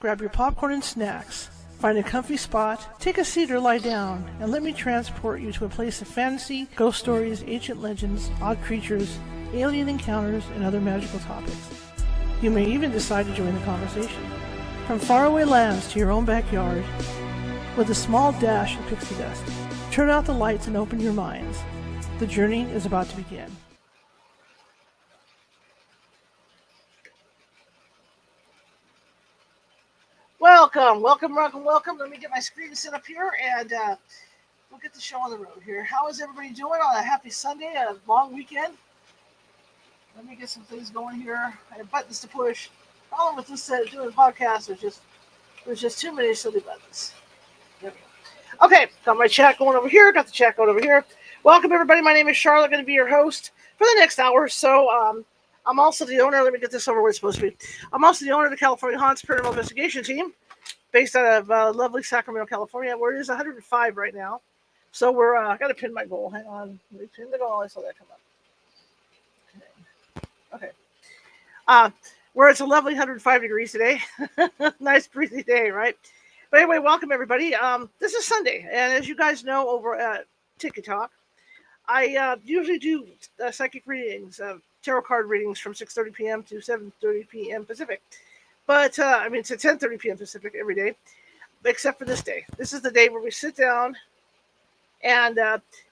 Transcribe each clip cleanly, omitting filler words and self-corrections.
Grab your popcorn and snacks. Find a comfy spot, take a seat or lie down, and let me transport you to a place of fantasy, ghost stories, ancient legends, odd creatures, alien encounters, and other magical topics. You may even decide to join the conversation. From faraway lands to your own backyard, with a small dash of pixie dust, turn out the lights and open your minds. The journey is about to begin. Welcome. Let me get my screen set up here, and we'll get the show on the road here. How is everybody doing on a happy Sunday, a long weekend? Let me get some things going here. I have buttons to push. The problem with this doing a podcast there's just too many silly buttons. There we go. Okay, got my chat going over here. Got the chat going over here. Welcome, everybody. My name is Charlotte. Going to be your host for the next hour or so. I'm also the owner. Let me get this over where it's supposed to be. I'm also the owner of the California Haunts Paranormal Investigation Team, based out of lovely Sacramento, California, where it is 105 right now. So we're got to pin my goal. Hang on, let me pin the goal. I saw that come up. Okay. Where it's a lovely 105 degrees today. Nice breezy day, right? But anyway, welcome everybody. This is Sunday, and as you guys know, over at TikTok, I usually do psychic readings, tarot card readings from 6:30 p.m. to 7:30 p.m. Pacific. But it's at 10:30 p.m. Pacific every day, except for this day. This is the day where we sit down and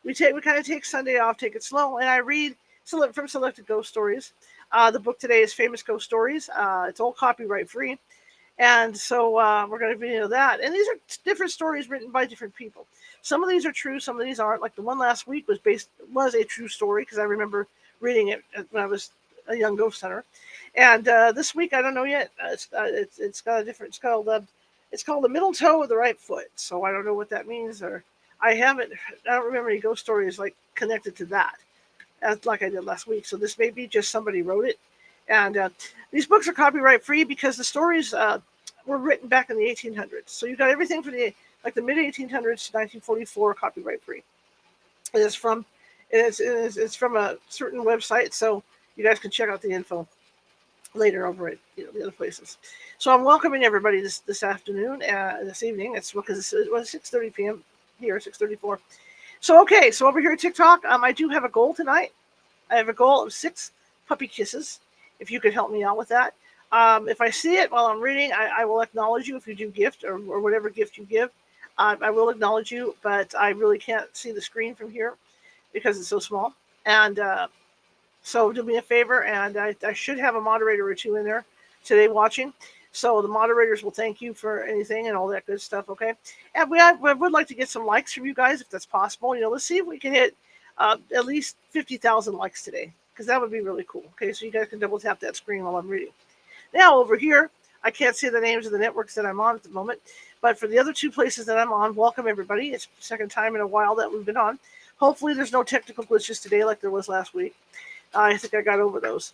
we kind of take Sunday off, take it slow, and I read from selected ghost stories. The book today is Famous Ghost Stories. It's all copyright free, and so we're going to read into that. And these are different stories written by different people. Some of these are true, some of these aren't. Like the one last week was a true story because I remember reading it when I was a young ghost hunter. And this week, I don't know yet. It's got a different. It's called the middle toe of the right foot. So I don't know what that means, or I don't remember any ghost stories like connected to that, like I did last week. So this may be just somebody wrote it. And these books are copyright free because the stories were written back in the 1800s. So you got everything from the mid 1800s to 1944 copyright free. It's from a certain website, so you guys can check out the info later over at the other places. So I'm welcoming everybody this afternoon, this evening. It's because it was 6:30 p.m. here, 6:34. So okay, so over here at TikTok, I do have a goal tonight. I have a goal of 6 puppy kisses. If you could help me out with that. If I see it while I'm reading, I will acknowledge you if you do gift or whatever gift you give. I will acknowledge you, but I really can't see the screen from here because it's so small. And so do me a favor, and I should have a moderator or two in there today watching. So the moderators will thank you for anything and all that good stuff, okay? And we would like to get some likes from you guys if that's possible. Let's see if we can hit at least 50,000 likes today, because that would be really cool. Okay, so you guys can double tap that screen while I'm reading. Now over here, I can't see the names of the networks that I'm on at the moment, but for the other 2 places that I'm on, welcome everybody. It's the second time in a while that we've been on. Hopefully there's no technical glitches today like there was last week. I think I got over those.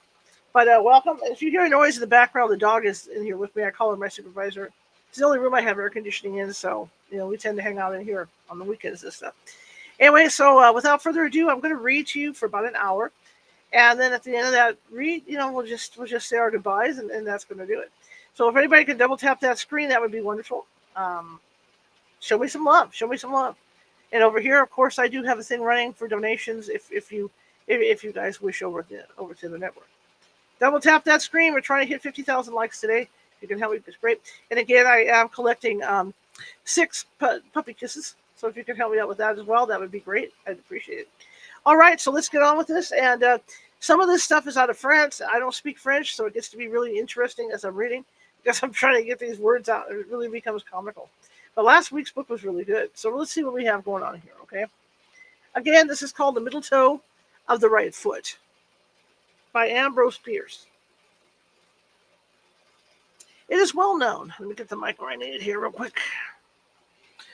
But welcome. If you hear a noise in the background, the dog is in here with me. I call her my supervisor. It's the only room I have air conditioning in, so we tend to hang out in here on the weekends and stuff. Anyway, so without further ado, I'm going to read to you for about an hour. And then at the end of that read, we'll just say our goodbyes, and that's going to do it. So if anybody can double tap that screen, that would be wonderful. Show me some love. And over here, of course, I do have a thing running for donations if you guys wish over to the network. Double tap that screen. We're trying to hit 50,000 likes today. If you can help me, it's great. And again, I am collecting 6 puppy kisses. So if you can help me out with that as well, that would be great. I'd appreciate it. All right, so let's get on with this. And some of this stuff is out of French. I don't speak French, so it gets to be really interesting as I'm reading, because I'm trying to get these words out. It really becomes comical. But last week's book was really good. So let's see what we have going on here, okay? Again, this is called The Middle Toe of the Right Foot by Ambrose Pierce. It is well known. Let me get the mic where I need it here real quick.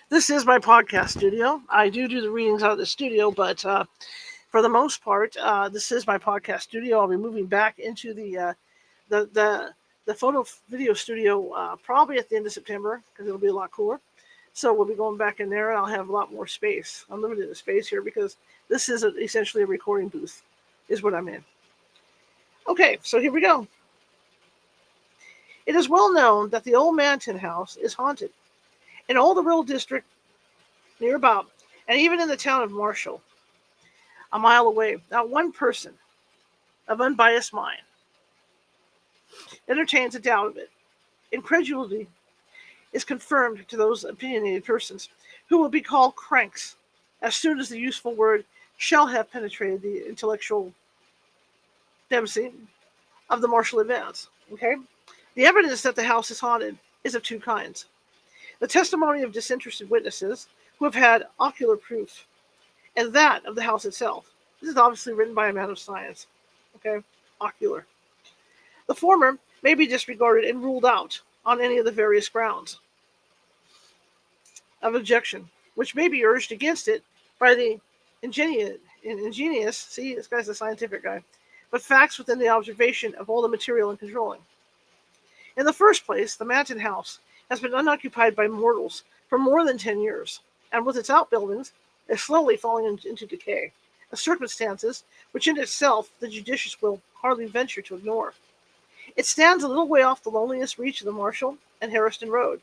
This is my podcast studio. I do the readings out of the studio, but for the most part, this is my podcast studio. I'll be moving back into the photo video studio probably at the end of September, because it'll be a lot cooler. So we'll be going back in there, and I'll have a lot more space. I'm limited in space here because this is essentially a recording booth, is what I'm in. Okay, so here we go. It is well known that the old Manton house is haunted. In all the rural district near about, and even in the town of Marshall, a mile away, not one person of unbiased mind entertains a doubt of it. Incredulity is confirmed to those opinionated persons, who will be called cranks as soon as the useful word shall have penetrated the intellectual dempsey of the Marshall advance. Okay? The evidence that the house is haunted is of two kinds. The testimony of disinterested witnesses who have had ocular proof, and that of the house itself. This is obviously written by a man of science. Okay? Ocular. The former may be disregarded and ruled out on any of the various grounds of objection, which may be urged against it by the ingenious, see, this guy's a scientific guy, but facts within the observation of all the material and controlling. In the first place, the Manton house has been unoccupied by mortals for more than 10 years, and with its outbuildings is slowly falling into decay, a circumstances which in itself the judicious will hardly venture to ignore. It stands a little way off the loneliest reach of the Marshall and Harriston Road,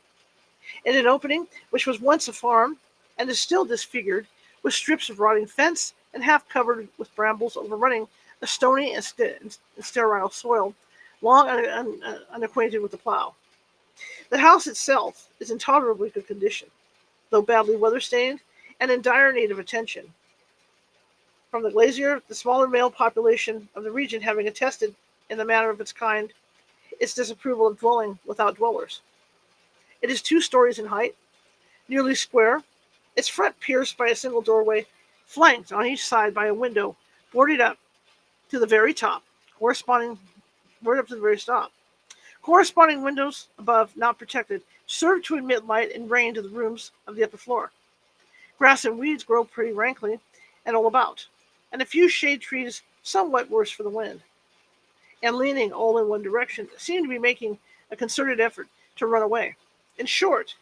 in an opening which was once a farm and is still disfigured with strips of rotting fence and half covered with brambles overrunning a stony and sterile soil long unacquainted with the plow. The house itself is in tolerably good condition, though badly weather-stained and in dire need of attention. From the glazier, the smaller male population of the region having attested, in the manner of its kind, its disapproval of dwelling without dwellers. It is 2 stories in height, nearly square, its front pierced by a single doorway, flanked on each side by a window boarded up to the very top, corresponding windows above, not protected, serve to admit light and rain to the rooms of the upper floor. Grass and weeds grow pretty rankly and all about, and a few shade trees somewhat worse for the wind, and leaning all in one direction, seem to be making a concerted effort to run away. In short,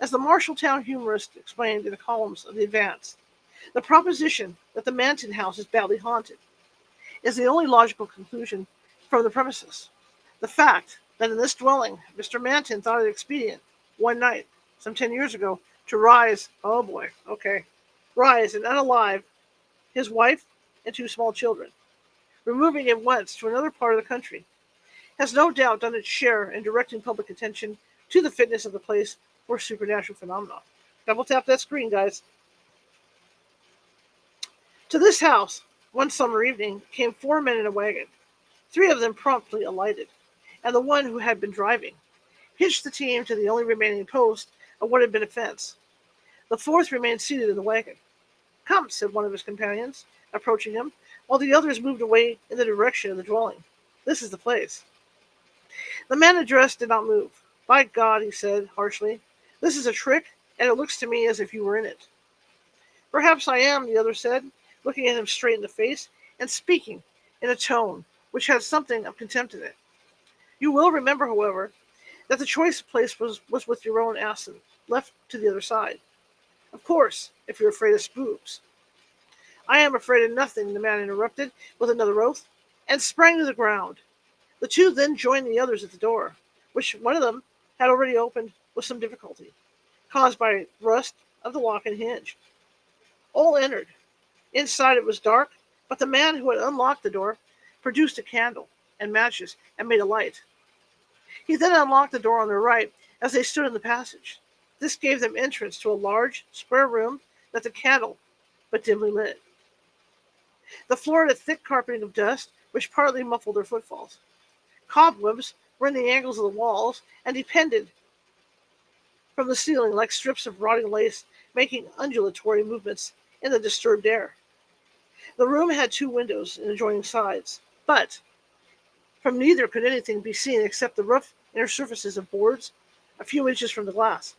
as the Marshalltown humorist explained in the columns of the Advance, the proposition that the Manton house is badly haunted is the only logical conclusion from the premises. The fact that in this dwelling, Mr. Manton thought it expedient, one night, some 10 years ago, to rise and unalive his wife and 2 small children, removing at once to another part of the country, has no doubt done its share in directing public attention to the fitness of the place for supernatural phenomena. Double tap that screen, guys. To this house, one summer evening, came 4 men in a wagon. 3 of them promptly alighted, and the one who had been driving hitched the team to the only remaining post of what had been a fence. The 4th remained seated in the wagon. "Come," said one of his companions, approaching him, while the others moved away in the direction of the dwelling. "This is the place." The man addressed did not move. "By God," he said harshly, "this is a trick, and it looks to me as if you were in it." "Perhaps I am," the other said, looking at him straight in the face and speaking in a tone which had something of contempt in it. "You will remember, however, that the choice of place was with your own ass left to the other side. Of course, if you're afraid of spooks." "I am afraid of nothing," the man interrupted with another oath, and sprang to the ground. The 2 then joined the others at the door, which one of them had already opened with some difficulty, caused by rust of the lock and hinge. All entered. Inside it was dark, but the man who had unlocked the door produced a candle and matches and made a light. He then unlocked the door on their right as they stood in the passage. This gave them entrance to a large, square room that the candle but dimly lit. The floor had a thick carpeting of dust, which partly muffled their footfalls. Cobwebs were in the angles of the walls and depended from the ceiling like strips of rotting lace, making undulatory movements in the disturbed air. The room had 2 windows in adjoining sides, but from neither could anything be seen except the rough inner surfaces of boards a few inches from the glass.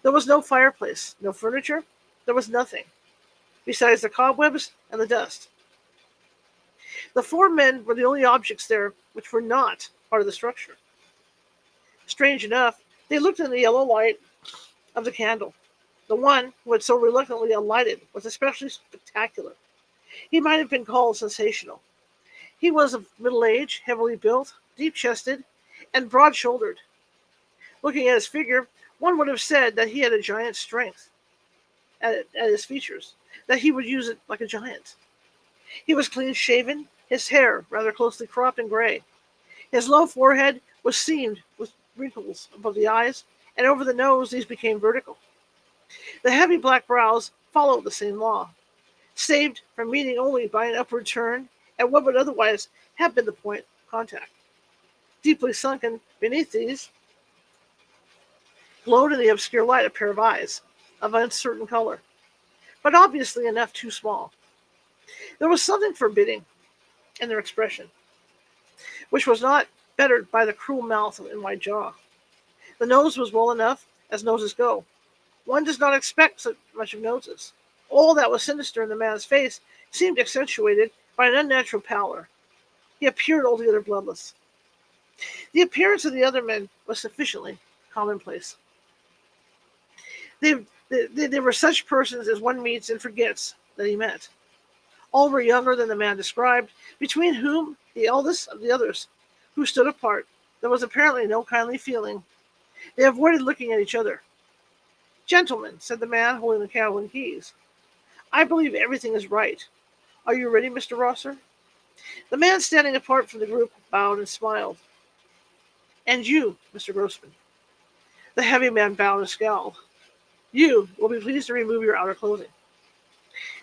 There was no fireplace, no furniture, there was nothing, besides the cobwebs and the dust. The 4 men were the only objects there which were not part of the structure. Strange enough, they looked in the yellow light of the candle. The one who had so reluctantly alighted was especially spectacular. He might have been called sensational. He was of middle age, heavily built, deep-chested, and broad-shouldered. Looking at his figure, one would have said that he had a giant's strength at his features, that he would use it like a giant. He was clean-shaven, his hair rather closely cropped and gray. His low forehead was seamed with wrinkles above the eyes, and over the nose these became vertical. The heavy black brows followed the same law, saved from meeting only by an upward turn at what would otherwise have been the point of contact. Deeply sunken beneath these glowed in the obscure light a pair of eyes, of uncertain color, but obviously enough too small. There was something forbidding in their expression, which was not bettered by the cruel mouth and wide jaw. The nose was well enough, as noses go. One does not expect so much of noses. All that was sinister in the man's face seemed accentuated by an unnatural pallor. He appeared altogether bloodless. The appearance of the other men was sufficiently commonplace. They were such persons as one meets and forgets that he met. All were younger than the man described, between whom the eldest of the others, who stood apart, there was apparently no kindly feeling. They avoided looking at each other. "Gentlemen," said the man holding the candle and keys, "I believe everything is right. Are you ready, Mr. Rosser?" The man standing apart from the group bowed and smiled. "And you, Mr. Grossman?" The heavy man bowed and scowled. "You will be pleased to remove your outer clothing."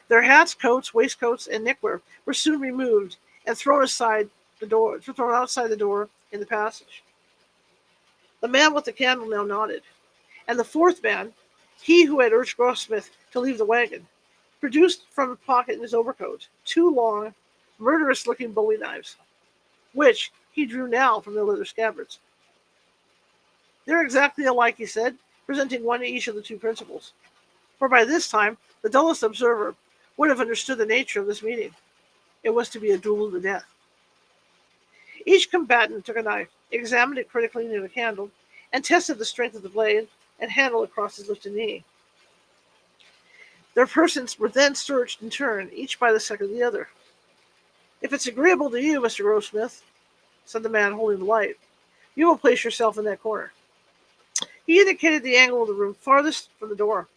Their hats, coats, waistcoats, and neckwear were soon removed and thrown outside the door in the passage. The man with the candle now nodded, and the fourth man, he who had urged Grossmith to leave the wagon, produced from a pocket in his overcoat 2 long, murderous-looking bowie knives, which he drew now from their leather scabbards. "They're exactly alike," he said, presenting one to each of the 2 principals. For by this time, the dullest observer would have understood the nature of this meeting. It was to be a duel to the death. Each combatant took a knife, examined it critically near the candle, and tested the strength of the blade and handle across his lifted knee. Their persons were then searched in turn, each by the second of the other. "If it's agreeable to you, Mr. Grossmith," said the man holding the light, "you will place yourself in that corner." He indicated the angle of the room farthest from the door,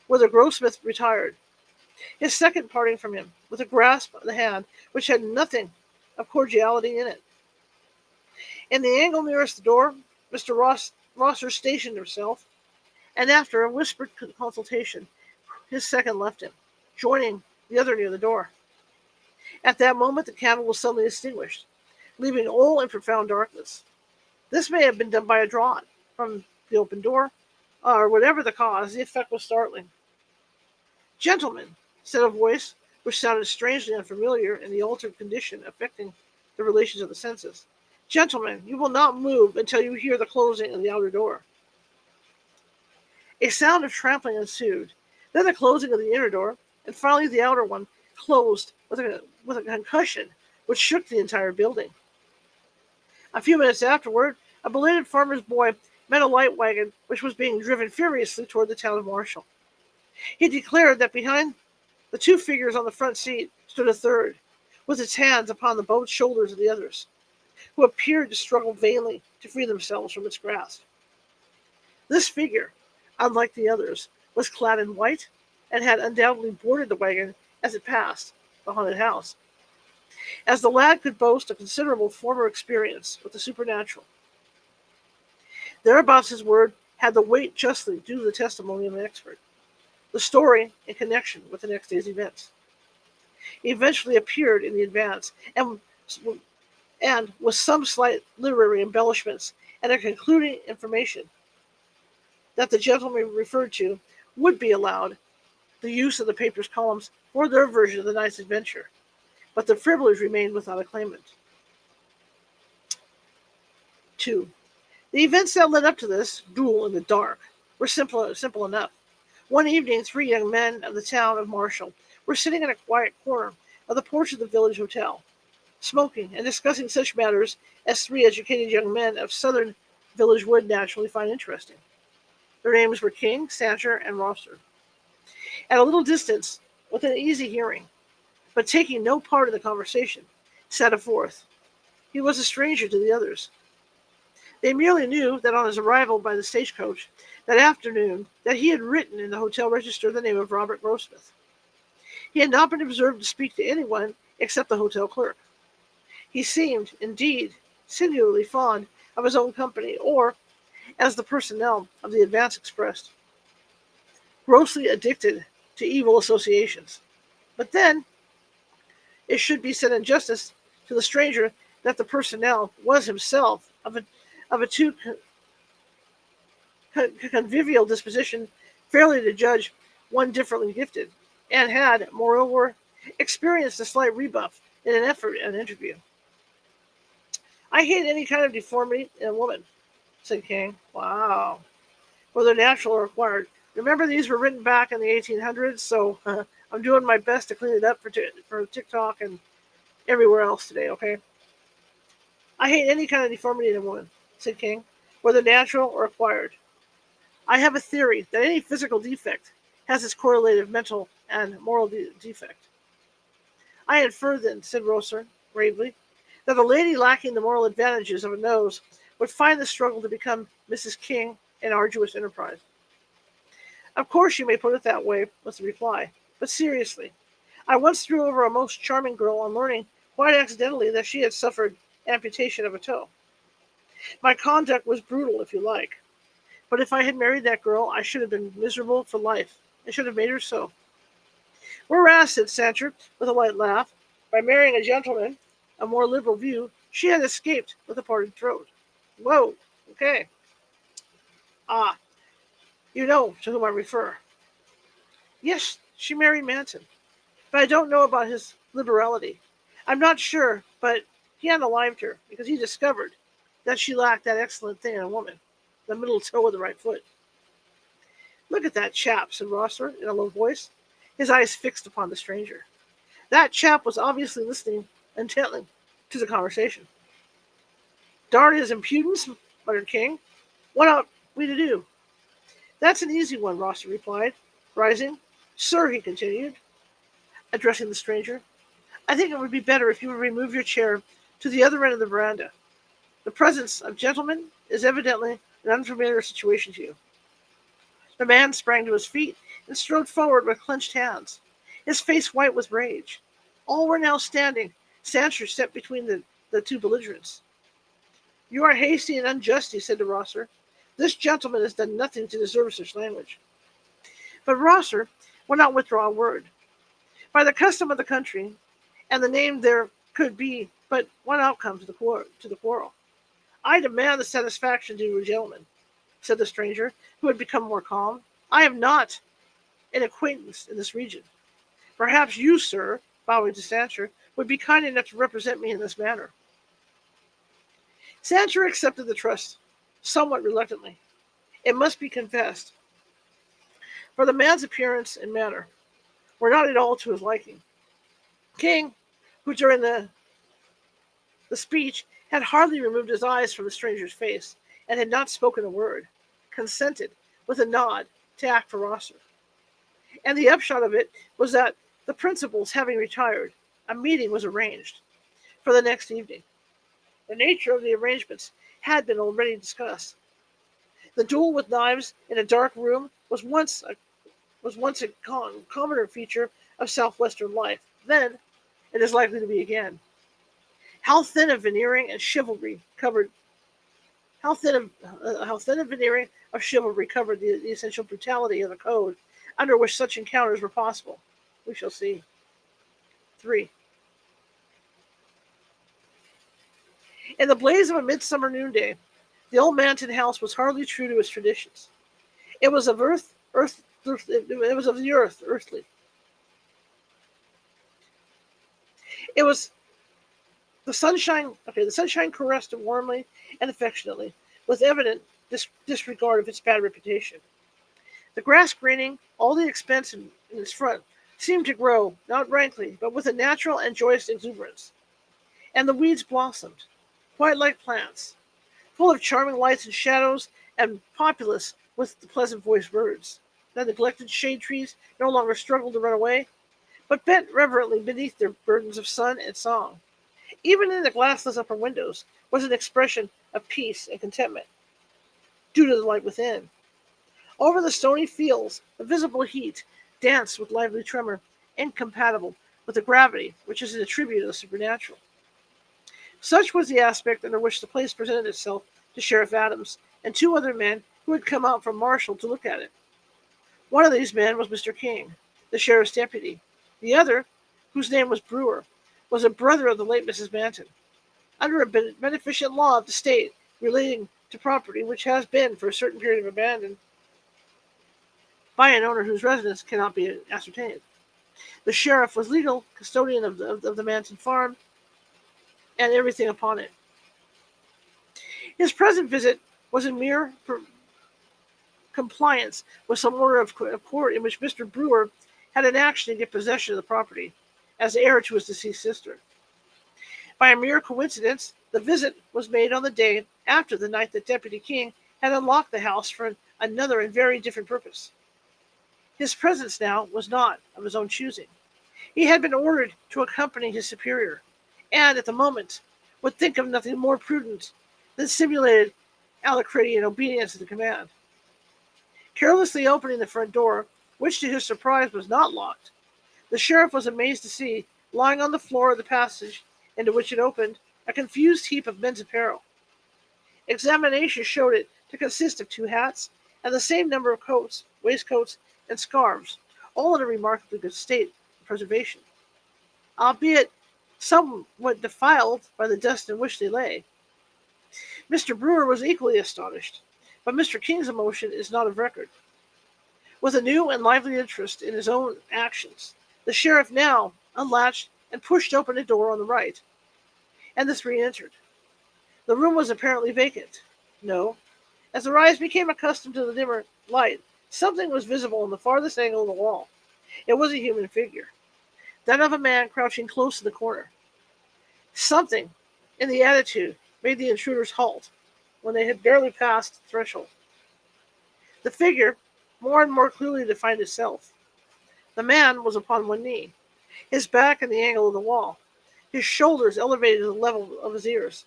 whither Grossmith retired, his second parting from him with a grasp of the hand which had nothing of cordiality in it. In the angle nearest the door, Mr. Rosser stationed himself, and after a whispered consultation, his second left him, joining the other near the door. At that moment the candle was suddenly extinguished, leaving all in profound darkness. This may have been done by a draught from the open door, or whatever the cause, the effect was startling. "Gentlemen," said a voice which sounded strangely unfamiliar in the altered condition affecting the relations of the senses. "Gentlemen, you will not move until you hear the closing of the outer door." A sound of trampling ensued, then the closing of the inner door, and finally the outer one closed with a concussion which shook the entire building. A few minutes afterward, a belated farmer's boy met a light wagon which was being driven furiously toward the town of Marshall. He declared that behind the 2 figures on the front seat stood a third, with its hands upon the both shoulders of the others, who appeared to struggle vainly to free themselves from its grasp. This figure, unlike the others, was clad in white and had undoubtedly boarded the wagon as it passed the haunted house, as the lad could boast a considerable former experience with the supernatural. Thereabouts his word had the weight justly due to the testimony of an expert. The story in connection with the next day's events. He eventually appeared in the advance, and with some slight literary embellishments and a concluding information that the gentleman referred to would be allowed the use of the paper's columns for their version of the night's adventure, but the privilege remained without a claimant. 2. The events that led up to this duel in the dark were simple enough. One evening, 3 young men of the town of Marshall were sitting in a quiet corner of the porch of the village hotel, smoking and discussing such matters as 3 educated young men of southern village would naturally find interesting. Their names were King, Sancher, and Rosser. At a little distance, within easy hearing, but taking no part in the conversation, sat a fourth. He was a stranger to the others. They merely knew that on his arrival by the stagecoach that afternoon that he had written in the hotel register the name of Robert Grossmith. He had not been observed to speak to anyone except the hotel clerk. He seemed, indeed, singularly fond of his own company, or, as the personnel of the Advance expressed, grossly addicted to evil associations. But then, it should be said in justice to the stranger that the personnel was himself of a too convivial disposition fairly to judge one differently gifted, and had, moreover, experienced a slight rebuff in an effort at an interview. I hate any kind of deformity in a woman, said King. Wow. Whether natural or acquired. Remember, these were written back in the 1800s, so I'm doing my best to clean it up for TikTok and everywhere else today, okay? I hate any kind of deformity in a woman, said King, whether natural or acquired. I have a theory that any physical defect has its correlative mental and moral defect. I infer then, said Rosser, gravely, that a lady lacking the moral advantages of a nose would find the struggle to become Mrs. King an arduous enterprise. Of course you may put it that way, was the reply. But seriously, I once threw over a most charming girl on learning, quite accidentally, that she had suffered amputation of a toe. My conduct was brutal, if you like. But if I had married that girl, I should have been miserable for life. I should have made her so. Whereas, said Sancher, with a light laugh, by marrying a gentleman, a more liberal view, she had escaped with a parted throat. Whoa, okay. Ah, you know to whom I refer. Yes, she married Manton, but I don't know about his liberality. I'm not sure, but he unalived her because he discovered that she lacked that excellent thing in a woman, the middle toe of the right foot. Look at that chap, said Rosser in a low voice, his eyes fixed upon the stranger. That chap was obviously listening intently to the conversation. Darn his impudence, muttered King. What ought we to do? That's an easy one, Rosser replied, rising. Sir, he continued, addressing the stranger, I think it would be better if you would remove your chair to the other end of the veranda. The presence of gentlemen is evidently an unfamiliar situation to you. The man sprang to his feet and strode forward with clenched hands, his face white with rage. All were now standing. Sancher stepped between the two belligerents. You are hasty and unjust, he said to Rosser. This gentleman has done nothing to deserve such language. But Rosser would not withdraw a word. By the custom of the country, and the name there could be but one outcome to the quarrel. I demand the satisfaction due to a gentleman, said the stranger, who had become more calm. I am not an acquaintance in this region. Perhaps you, sir, bowing to Sancher, would be kind enough to represent me in this matter. Sancher accepted the trust, somewhat reluctantly. It must be confessed, for the man's appearance and manner were not at all to his liking. King, who during the speech had hardly removed his eyes from the stranger's face and had not spoken a word, consented with a nod to act for Rosser. And the upshot of it was that, the principals having retired, a meeting was arranged for the next evening. The nature of the arrangements had been already discussed. The duel with knives in a dark room was once a commoner feature of southwestern life. Then it is likely to be again. How thin a veneering of chivalry covered the essential brutality of the code under which such encounters were possible. We shall see. 3. In the blaze of a midsummer noonday, the old Manton house was hardly true to its traditions. It was of the earth, earthly. It was the sunshine caressed it warmly and affectionately, with evident disregard of its bad reputation. The grass greening, all the expense in its front, seemed to grow, not rankly, but with a natural and joyous exuberance. And the weeds blossomed, quite like plants, full of charming lights and shadows, and populous with the pleasant-voiced birds. The neglected shade trees no longer struggled to run away, but bent reverently beneath their burdens of sun and song. Even in the glassless upper windows was an expression of peace and contentment due to the light within. Over the stony fields, the visible heat danced with lively tremor, incompatible with the gravity which is an attribute of the supernatural. Such was the aspect under which the place presented itself to Sheriff Adams and two other men who had come out from Marshall to look at it. One of these men was Mr. King, the sheriff's deputy. The other, whose name was Brewer, was a brother of the late Mrs. Manton. Under a beneficent law of the state relating to property which has been for a certain period abandoned by an owner whose residence cannot be ascertained, the sheriff was legal custodian of the Manton farm and everything upon it. His present visit was in mere compliance with some order of court in which Mr. Brewer had an action to get possession of the property as heir to his deceased sister. By a mere coincidence, the visit was made on the day after the night that Deputy King had unlocked the house for another and very different purpose. His presence now was not of his own choosing. He had been ordered to accompany his superior, and at the moment would think of nothing more prudent than simulated alacrity and obedience to the command. Carelessly opening the front door, which to his surprise was not locked, the sheriff was amazed to see, lying on the floor of the passage into which it opened, a confused heap of men's apparel. Examination showed it to consist of 2 hats and the same number of coats, waistcoats, and scarves, all in a remarkably good state of preservation, albeit somewhat defiled by the dust in which they lay. Mr. Brewer was equally astonished, but Mr. King's emotion is not of record. With a new and lively interest in his own actions, the sheriff now unlatched and pushed open a door on the right, and the 3 entered. The room was apparently vacant. No, as their eyes became accustomed to the dimmer light, something was visible in the farthest angle of the wall. It was a human figure, that of a man crouching close to the corner. Something in the attitude made the intruders halt when they had barely passed the threshold. The figure more and more clearly defined itself. The man was upon one knee, his back in the angle of the wall, his shoulders elevated to the level of his ears,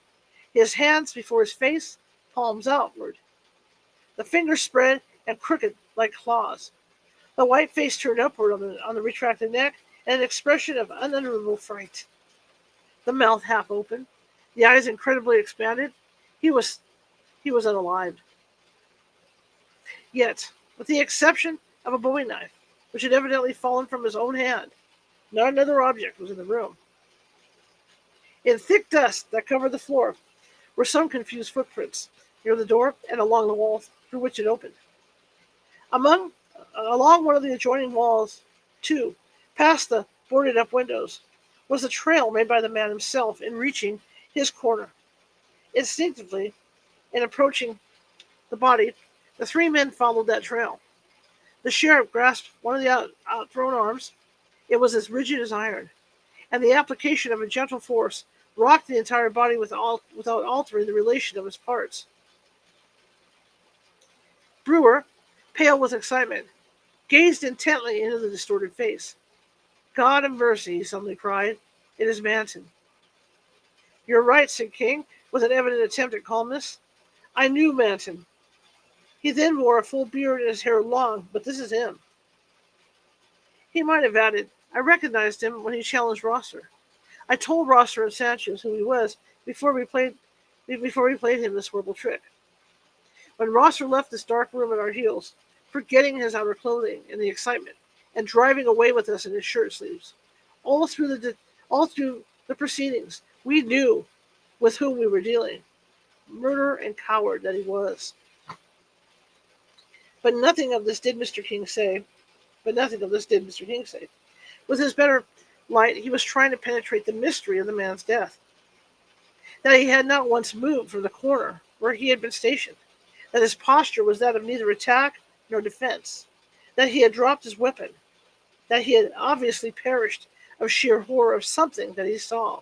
his hands before his face, palms outward, the fingers spread and crooked like claws, the white face turned upward on the retracted neck, and an expression of unutterable fright. The mouth half open, the eyes incredibly expanded. He was unalive. Yet, with the exception of a bowie knife, which had evidently fallen from his own hand, not another object was in the room. In thick dust that covered the floor were some confused footprints near the door and along the wall through which it opened. Along one of the adjoining walls, too, past the boarded-up windows, was the trail made by the man himself in reaching his corner. Instinctively, in approaching the body, the 3 men followed that trail. The sheriff grasped one of the outthrown arms. It was as rigid as iron, and the application of a gentle force rocked the entire body without altering the relation of its parts. Brewer, pale with excitement, gazed intently into the distorted face. "God of mercy," he suddenly cried. "It is Manton." "You're right," said King, with an evident attempt at calmness. "I knew Manton. He then wore a full beard and his hair long, but this is him." He might have added, "I recognized him when he challenged Rosser. I told Rosser and Sanchez who he was before we played him this horrible trick. When Rosser left this dark room at our heels, forgetting his outer clothing in the excitement, and driving away with us in his shirt sleeves, all through the proceedings, we knew with whom we were dealing. Murderer and coward that he was." But nothing of this did Mr. King say. With his better light, he was trying to penetrate the mystery of the man's death. That he had not once moved from the corner where he had been stationed. That his posture was that of neither attack nor defense. That he had dropped his weapon. That he had obviously perished of sheer horror of something that he saw.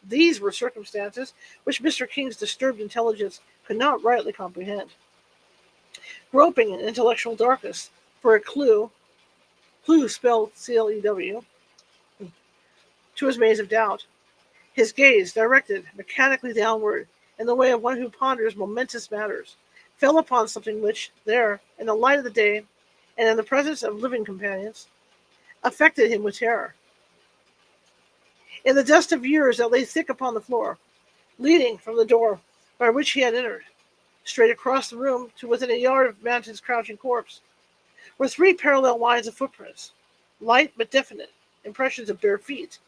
These were circumstances which Mr. King's disturbed intelligence could not rightly comprehend. Groping in intellectual darkness for a clue spelled C-L-E-W, to his maze of doubt, his gaze directed mechanically downward in the way of one who ponders momentous matters, fell upon something which, there, in the light of the day, and in the presence of living companions, affected him with terror. In the dust of years that lay thick upon the floor, leading from the door by which he had entered, straight across the room to within a yard of Manton's crouching corpse, were three parallel lines of footprints, light but definite, impressions of bare feet.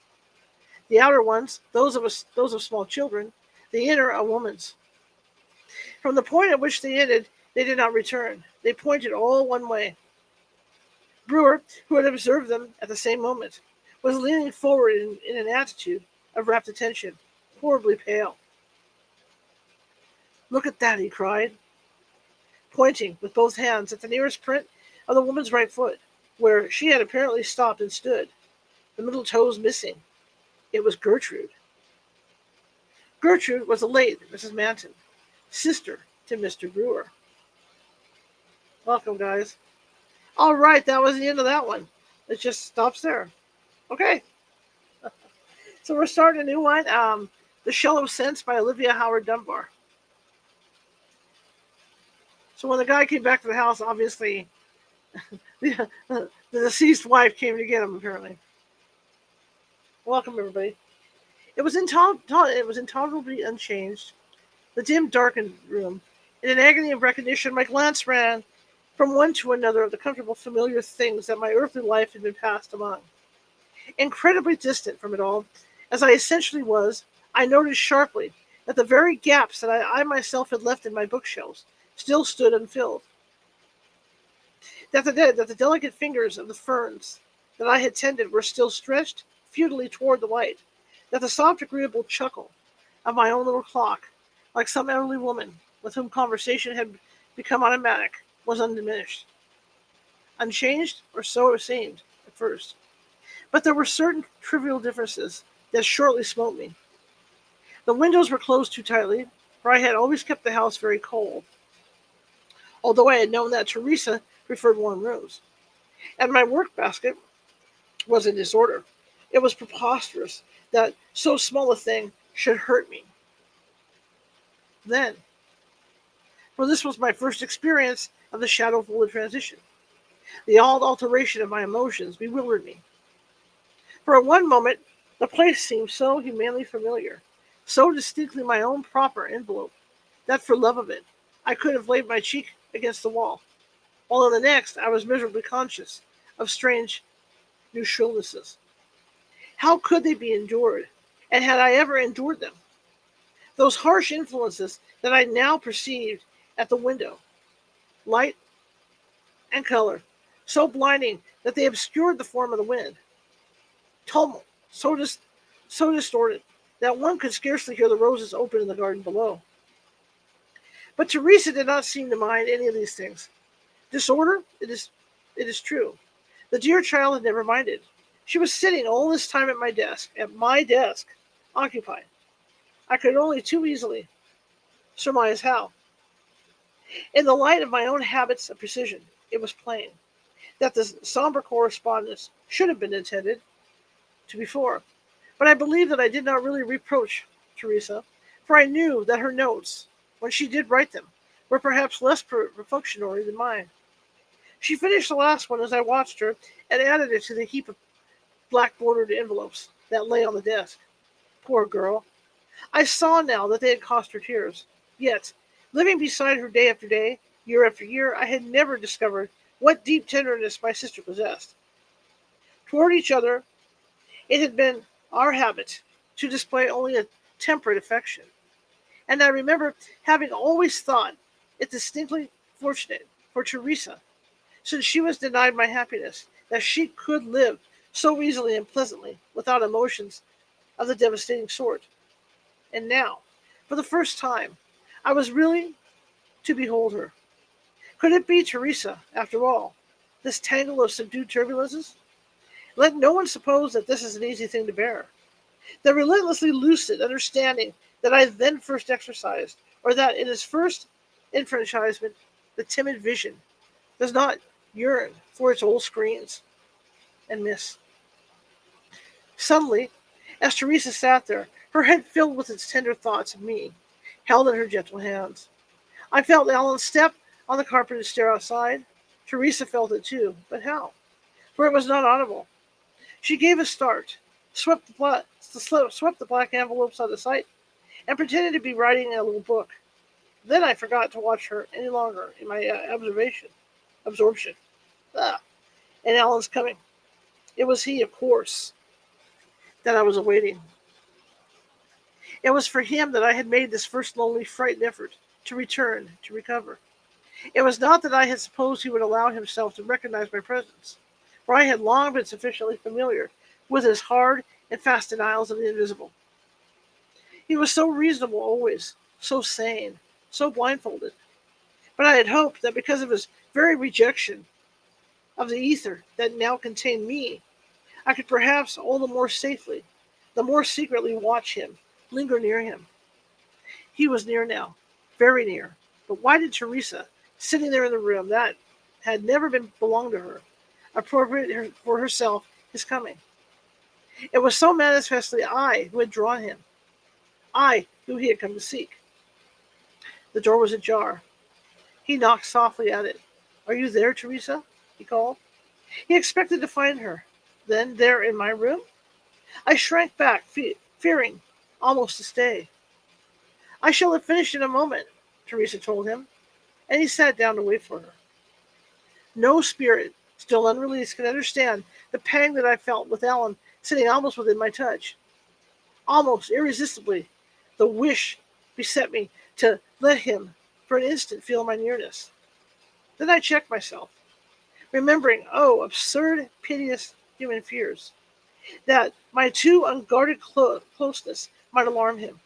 The outer ones, those of small children, the inner a woman's. From the point at which they ended, they did not return. They pointed all one way. Brewer, who had observed them at the same moment, was leaning forward in an attitude of rapt attention, horribly pale. "Look at that," he cried, pointing with both hands at the nearest print of the woman's right foot, where she had apparently stopped and stood, the middle toes missing. It was Gertrude. Gertrude was the late Mrs. Manton, sister to Mr. Brewer. Welcome, guys. All right, that was the end of that one. It just stops there. Okay. So we're starting a new one, The Shell of Sense by Olivia Howard Dunbar. So when the guy came back to the house, obviously the deceased wife came to get him, apparently. Welcome, everybody. It was intolerably unchanged. The dim, darkened room. In an agony of recognition, my glance ran from one to another of the comfortable, familiar things that my earthly life had been passed among. Incredibly distant from it all, as I essentially was, I noticed sharply that the very gaps that I myself had left in my bookshelves still stood unfilled. That the delicate fingers of the ferns that I had tended were still stretched futilely toward the light. That the soft, agreeable chuckle of my own little clock, like some elderly woman with whom conversation had become automatic, was undiminished. Unchanged, or so it seemed at first. But there were certain trivial differences that shortly smote me. The windows were closed too tightly, for I had always kept the house very cold, although I had known that Teresa preferred warm rooms. And my work basket was in disorder. It was preposterous that so small a thing should hurt me. Then, for this was my first experience of the shadow-folded transition, the odd alteration of my emotions bewildered me. For one moment, the place seemed so humanly familiar, so distinctly my own proper envelope, that for love of it, I could have laid my cheek against the wall, while in the next I was miserably conscious of strange new shrillnesses. How could they be endured, and had I ever endured them? Those harsh influences that I now perceived at the window, light and color, so blinding that they obscured the form of the wind. Tumult, so distorted that one could scarcely hear the roses open in the garden below. But Teresa did not seem to mind any of these things. Disorder, it is true. The dear child had never minded. She was sitting all this time at my desk, occupied. I could only too easily surmise how. In the light of my own habits of precision, it was plain that the somber correspondence should have been intended to before. But I believe that I did not really reproach Teresa, for I knew that her notes, when she did write them, were perhaps less perfunctory than mine. She finished the last one as I watched her, and added it to the heap of black-bordered envelopes that lay on the desk. Poor girl! I saw now that they had cost her tears. Yet, living beside her day after day, year after year, I had never discovered what deep tenderness my sister possessed. Toward each other, it had been our habit to display only a temperate affection, and I remember having always thought it distinctly fortunate for Teresa, since she was denied my happiness, that she could live so easily and pleasantly without emotions of the devastating sort. And now, for the first time, I was really to behold her. Could it be Teresa, after all, this tangle of subdued turbulences? Let no one suppose that this is an easy thing to bear. The relentlessly lucid understanding that I then first exercised, or that in its first enfranchisement, the timid vision does not yearn for its old screens and miss. Suddenly, as Teresa sat there, her head filled with its tender thoughts of me, held in her gentle hands. I felt Alan's step on the carpeted stair outside. Teresa felt it too, but how? For it was not audible. She gave a start, swept the black envelopes out of sight, and pretended to be writing in a little book. Then I forgot to watch her any longer in my absorption. Ah, and Alan's coming. It was he, of course, that I was awaiting. It was for him that I had made this first lonely, frightened effort to return, to recover. It was not that I had supposed he would allow himself to recognize my presence, for I had long been sufficiently familiar with his hard and fast denials of the invisible. He was so reasonable always, so sane, so blindfolded. But I had hoped that because of his very rejection of the ether that now contained me, I could perhaps all the more safely, the more secretly watch him, linger near him. He was near now, very near. But why did Teresa, sitting there in the room that had never been belonged to her, appropriate for herself his coming? It was so manifestly I who had drawn him, I who he had come to seek. The door was ajar. He knocked softly at it. "Are you there, Teresa?" he called. He expected to find her. Then, there in my room? I shrank back, fearing almost to stay. "I shall have finished in a moment," Teresa told him, and he sat down to wait for her. No spirit, still unreleased, can understand the pang that I felt with Alan sitting almost within my touch. Almost irresistibly, the wish beset me to let him, for an instant, feel my nearness. Then I checked myself, remembering, absurd, piteous human fears, that my too unguarded closeness might alarm him.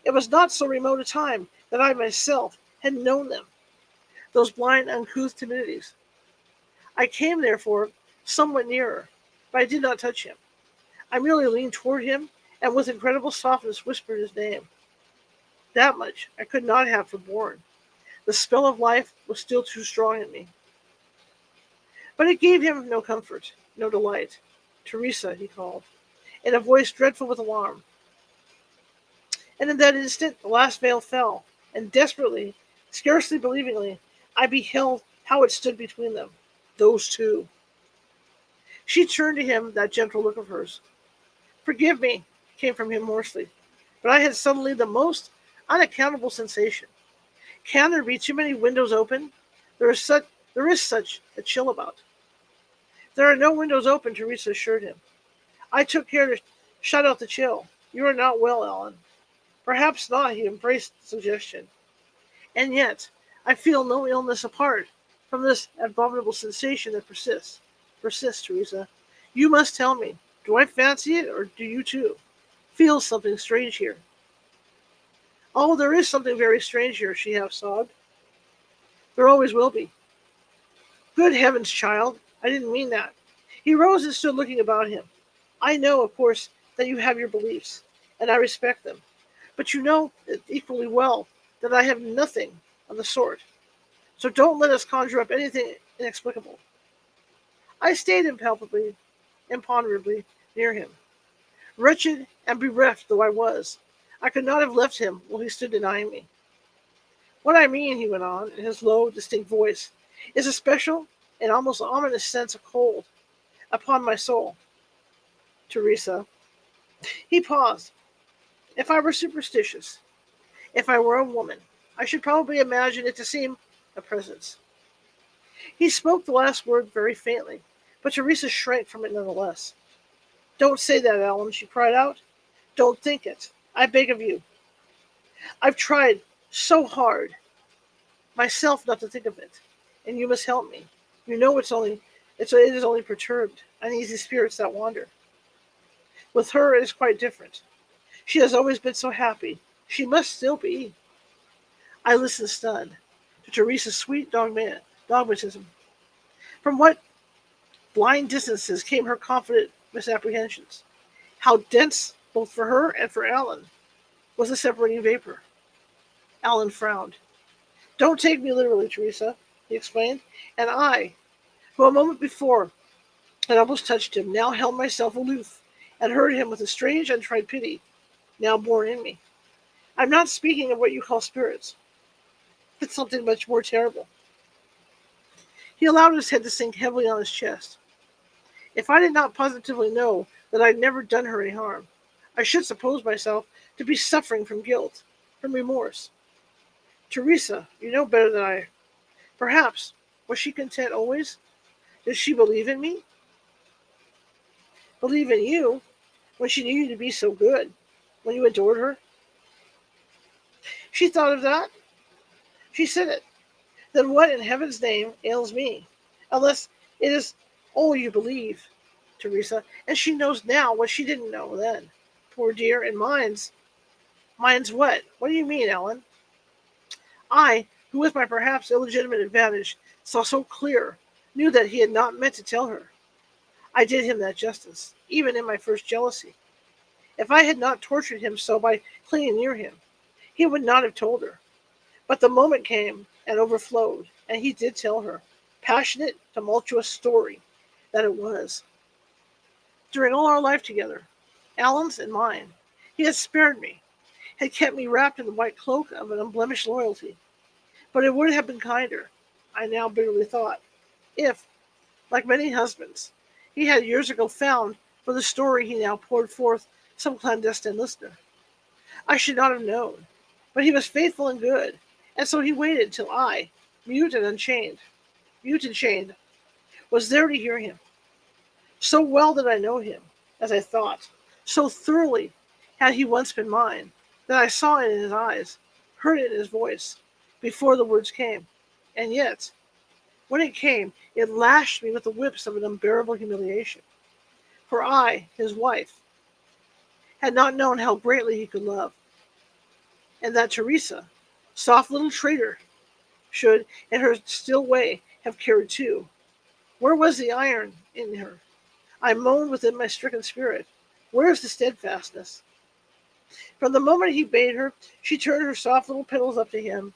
It was not so remote a time that I myself had known them, those blind, uncouth timidities. I came, therefore, somewhat nearer, but I did not touch him. I merely leaned toward him and with incredible softness whispered his name. That much I could not have forborne. The spell of life was still too strong in me. But it gave him no comfort, no delight. "Teresa," he called, in a voice dreadful with alarm. And in that instant the last veil fell, and desperately, scarcely believingly, I beheld how it stood between them, those two. She turned to him that gentle look of hers. "Forgive me," came from him hoarsely, "but I had suddenly the most unaccountable sensation. Can there be too many windows open? There is such a chill about." "There are no windows open," Teresa assured him. "I took care to shut out the chill. You are not well, Alan." "Perhaps not," he embraced the suggestion. "And yet, I feel no illness apart from this abominable sensation that persists. Persist, Teresa. You must tell me. Do I fancy it, or do you too feel something strange here?" "Oh, there is something very strange here," she half sobbed. "There always will be." "Good heavens, child, I didn't mean that." He rose and stood looking about him. "I know, of course, that you have your beliefs, and I respect them. But you know equally well that I have nothing of the sort. So don't let us conjure up anything inexplicable." I stayed imponderably near him. Wretched and bereft though I was, I could not have left him while he stood denying me. "What I mean," he went on, in his low, distinct voice, "is a special and almost ominous sense of cold upon my soul, Teresa." He paused. "If I were superstitious, if I were a woman, I should probably imagine it to seem a presence." He spoke the last word very faintly, but Teresa shrank from it nonetheless. "Don't say that, Alan," she cried out. "Don't think it. I beg of you. I've tried so hard myself not to think of it, and you must help me. You know it is only perturbed, uneasy spirits that wander. With her it is quite different. She has always been so happy. She must still be." I listened stunned to Teresa's sweet dogmatism. From what blind distances came her confident misapprehensions. How dense, both for her and for Alan, was the separating vapor. Alan frowned. "Don't take me literally, Teresa," he explained, and I, who a moment before had almost touched him, now held myself aloof and heard him with a strange untried pity now born in me. I'm not speaking of what you call spirits. It's something much more terrible. He allowed his head to sink heavily on his chest. If I did not positively know that I'd never done her any harm, I should suppose myself to be suffering from guilt, from remorse. Teresa, you know better than I. Perhaps, was she content always? Did she believe in me? Believe in you? When she knew you to be so good? When you adored her? She thought of that? She said it. Then what in heaven's name ails me? Unless it is all you believe, Teresa, and she knows now what she didn't know then. Poor dear, and mine's what? What do you mean, Ellen? I, who with my perhaps illegitimate advantage saw so clear, knew that he had not meant to tell her. I did him that justice, even in my first jealousy. If I had not tortured him so by clinging near him, he would not have told her. But the moment came and overflowed, and he did tell her. Passionate, tumultuous story that it was. During all our life together, Alan's and mine, he had spared me, had kept me wrapped in the white cloak of an unblemished loyalty. But it would have been kinder, I now bitterly thought, if, like many husbands, he had years ago found for the story he now poured forth some clandestine listener. I should not have known, but he was faithful and good, and so he waited till I, mute and chained, was there to hear him. So well did I know him, as I thought, so thoroughly had he once been mine, that I saw it in his eyes, heard it in his voice, before the words came. And yet, when it came, it lashed me with the whips of an unbearable humiliation. For I, his wife, had not known how greatly he could love, and that Teresa, soft little traitor, should, in her still way, have cared too. Where was the iron in her? I moaned within my stricken spirit. Where is the steadfastness? From the moment he bade her, she turned her soft little petals up to him,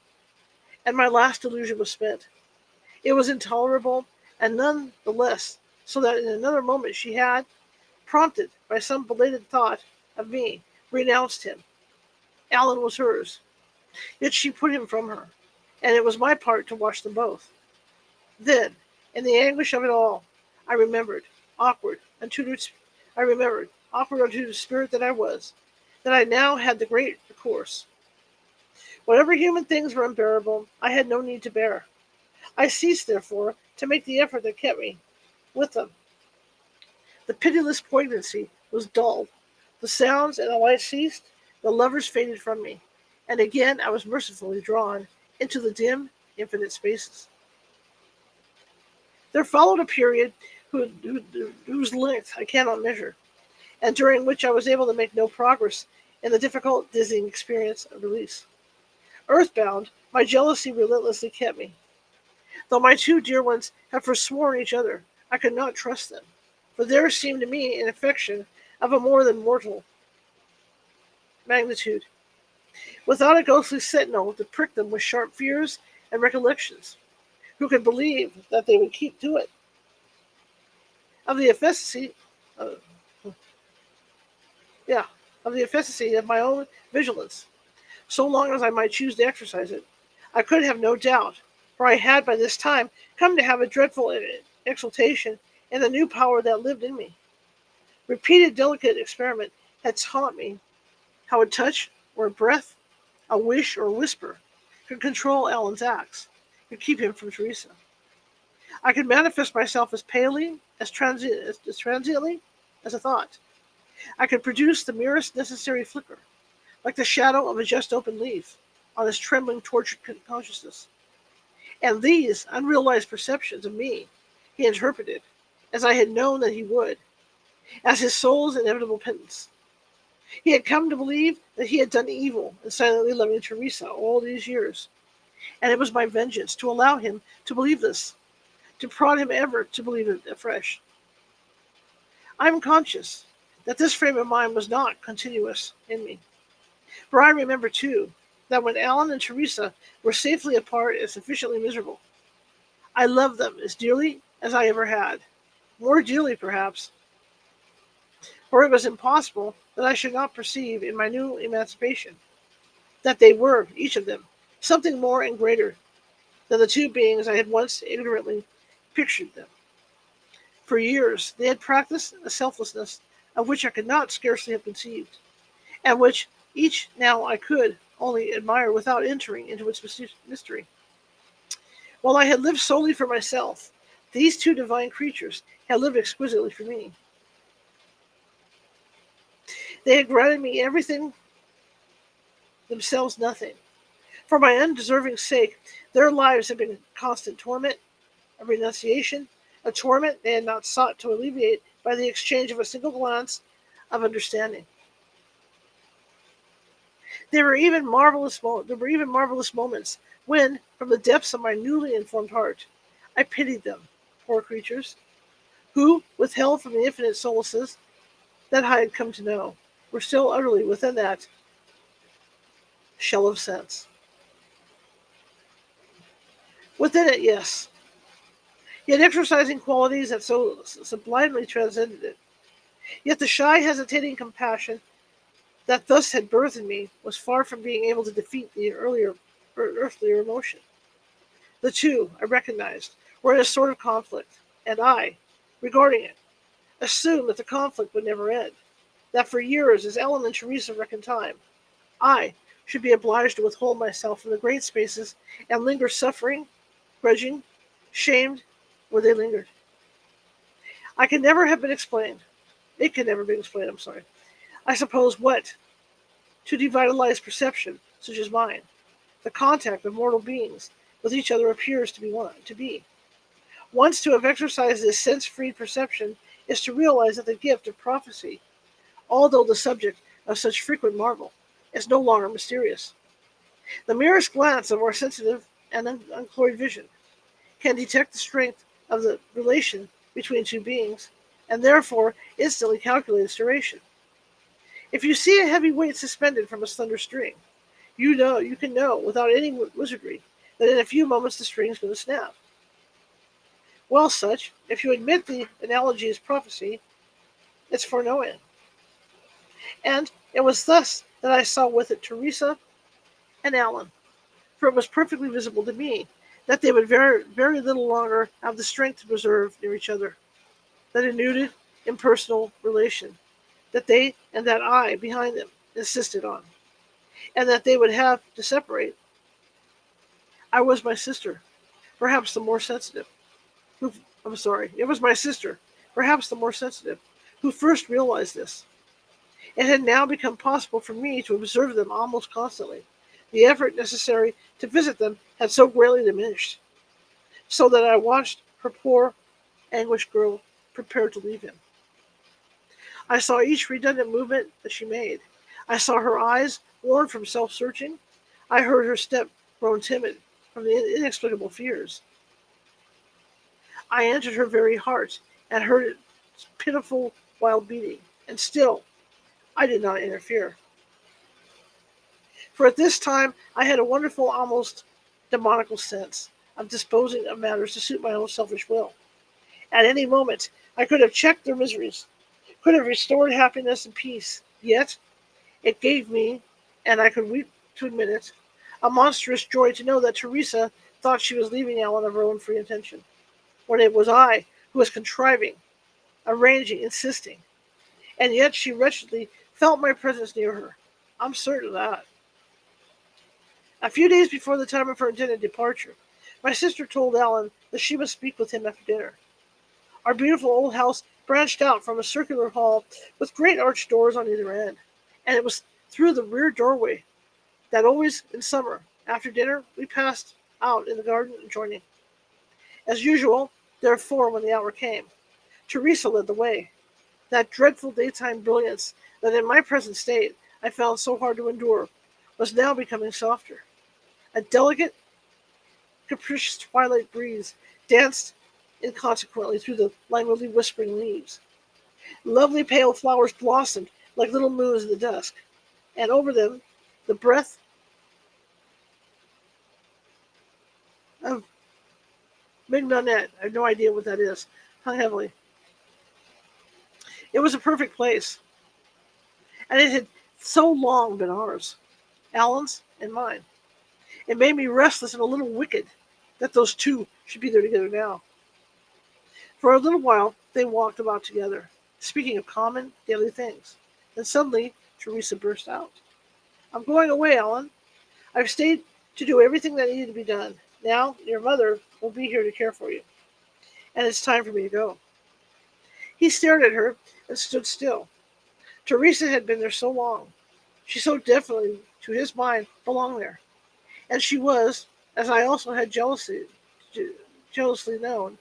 and my last illusion was spent. It was intolerable, and none the less so that in another moment she had, prompted by some belated thought of me, renounced him. Alan was hers, yet she put him from her, and it was my part to watch them both. Then, in the anguish of it all, I remembered, awkward, untutored spirit that I was, that I now had the great recourse. Whatever human things were unbearable, I had no need to bear. I ceased, therefore, to make the effort that kept me with them. The pitiless poignancy was dulled. The sounds and the light ceased. The lovers faded from me. And again I was mercifully drawn into the dim, infinite spaces. There followed a period whose length I cannot measure, and during which I was able to make no progress in the difficult, dizzying experience of release. Earthbound, my jealousy relentlessly kept me. Though my two dear ones had forsworn each other, I could not trust them, for there seemed to me an affection of a more than mortal magnitude, without a ghostly sentinel to prick them with sharp fears and recollections. Who could believe that they would keep to it? Of the efficacy, uh, of the efficacy of my own vigilance, so long as I might choose to exercise it, I could have no doubt, for I had by this time come to have a dreadful exultation in the new power that lived in me. Repeated delicate experiment had taught me how a touch or a breath, a wish or a whisper, could control Alan's acts, could keep him from Teresa. I could manifest myself as palely, as transiently as a thought. I could produce the merest necessary flicker, like the shadow of a just opened leaf, on his trembling, tortured consciousness. And these unrealized perceptions of me he interpreted, as I had known that he would, as his soul's inevitable penance. He had come to believe that he had done evil in silently loving Teresa all these years, and it was my vengeance to allow him to believe this, to prod him ever to believe it afresh. I am conscious that this frame of mind was not continuous in me, for I remember, too, that when Alan and Teresa were safely apart and sufficiently miserable, I loved them as dearly as I ever had, more dearly perhaps, for it was impossible that I should not perceive in my new emancipation that they were, each of them, something more and greater than the two beings I had once ignorantly pictured them. For years they had practiced a selflessness of which I could not scarcely have conceived, and which each now I could only admire without entering into its mystery. While I had lived solely for myself, these two divine creatures had lived exquisitely for me. They had granted me everything, themselves nothing. For my undeserving sake, their lives had been constant torment, a renunciation, a torment they had not sought to alleviate by the exchange of a single glance of understanding. There were even marvelous moments when, from the depths of my newly informed heart, I pitied them, poor creatures, who, withheld from the infinite solaces that I had come to know, were still utterly within that shell of sense. Within it, yes, yet exercising qualities that so sublimely transcended it. Yet the shy, hesitating compassion that thus had birthed in me was far from being able to defeat the earthlier emotion. The two, I recognized, were in a sort of conflict, and I, regarding it, assumed that the conflict would never end, that for years, as Ellen and Teresa reckoned time, I should be obliged to withhold myself from the great spaces and linger suffering, grudging, shamed, where they lingered. I can never have been explained. It can never be explained, I'm sorry. I suppose what, to devitalize perception, such as mine, the contact of mortal beings with each other appears to be. Once to have exercised this sense-freed perception is to realize that the gift of prophecy, although the subject of such frequent marvel, is no longer mysterious. The merest glance of our sensitive and uncloyed vision can detect the strength of the relation between two beings, and therefore instantly calculate its duration. If you see a heavy weight suspended from a slender string, you can know without any wizardry that in a few moments the string is going to snap. Well, such, if you admit the analogy is prophecy, it's foreknowing. And it was thus that I saw with it Teresa and Alan, for it was perfectly visible to me that they would very, very little longer have the strength to preserve near each other that denuded, impersonal relation that they and that I behind them insisted on, and that they would have to separate. I was my sister, perhaps the more sensitive. Who, I'm sorry, it was my sister, perhaps the more sensitive, who first realized this. It had now become possible for me to observe them almost constantly. The effort necessary to visit them had so greatly diminished, so that I watched her poor, anguished girl prepare to leave him. I saw each redundant movement that she made. I saw her eyes worn from self-searching. I heard her step grown timid from the inexplicable fears. I entered her very heart and heard its pitiful wild beating, and still I did not interfere. For at this time I had a wonderful, almost demoniacal sense of disposing of matters to suit my own selfish will. At any moment I could have checked their miseries, could have restored happiness and peace. Yet it gave me, and I could weep to admit it, a monstrous joy to know that Teresa thought she was leaving Alan of her own free intention, when it was I who was contriving, arranging, insisting, and yet she wretchedly felt my presence near her. I'm certain of that. A few days before the time of her intended departure, my sister told Alan that she must speak with him after dinner. Our beautiful old house branched out from a circular hall with great arched doors on either end, and it was through the rear doorway that always in summer, after dinner, we passed out in the garden adjoining. As usual, therefore, when the hour came, Teresa led the way. That dreadful daytime brilliance that in my present state I found so hard to endure was now becoming softer. A delicate, capricious twilight breeze danced inconsequently through the languidly whispering leaves. Lovely pale flowers blossomed like little moons in the dusk, and over them the breath of mignonette, I have no idea what that is, hung heavily. It was a perfect place, and it had so long been ours. Alan's, and mine. It made me restless and a little wicked that those two should be there together now. For a little while they walked about together, speaking of common, daily things. Then suddenly Teresa burst out. "I'm going away, Ellen. I've stayed to do everything that needed to be done. Now your mother will be here to care for you, and it's time for me to go." He stared at her and stood still. Teresa had been there so long. She so definitely, to his mind, belonged there. And she was, as I also had jealously known,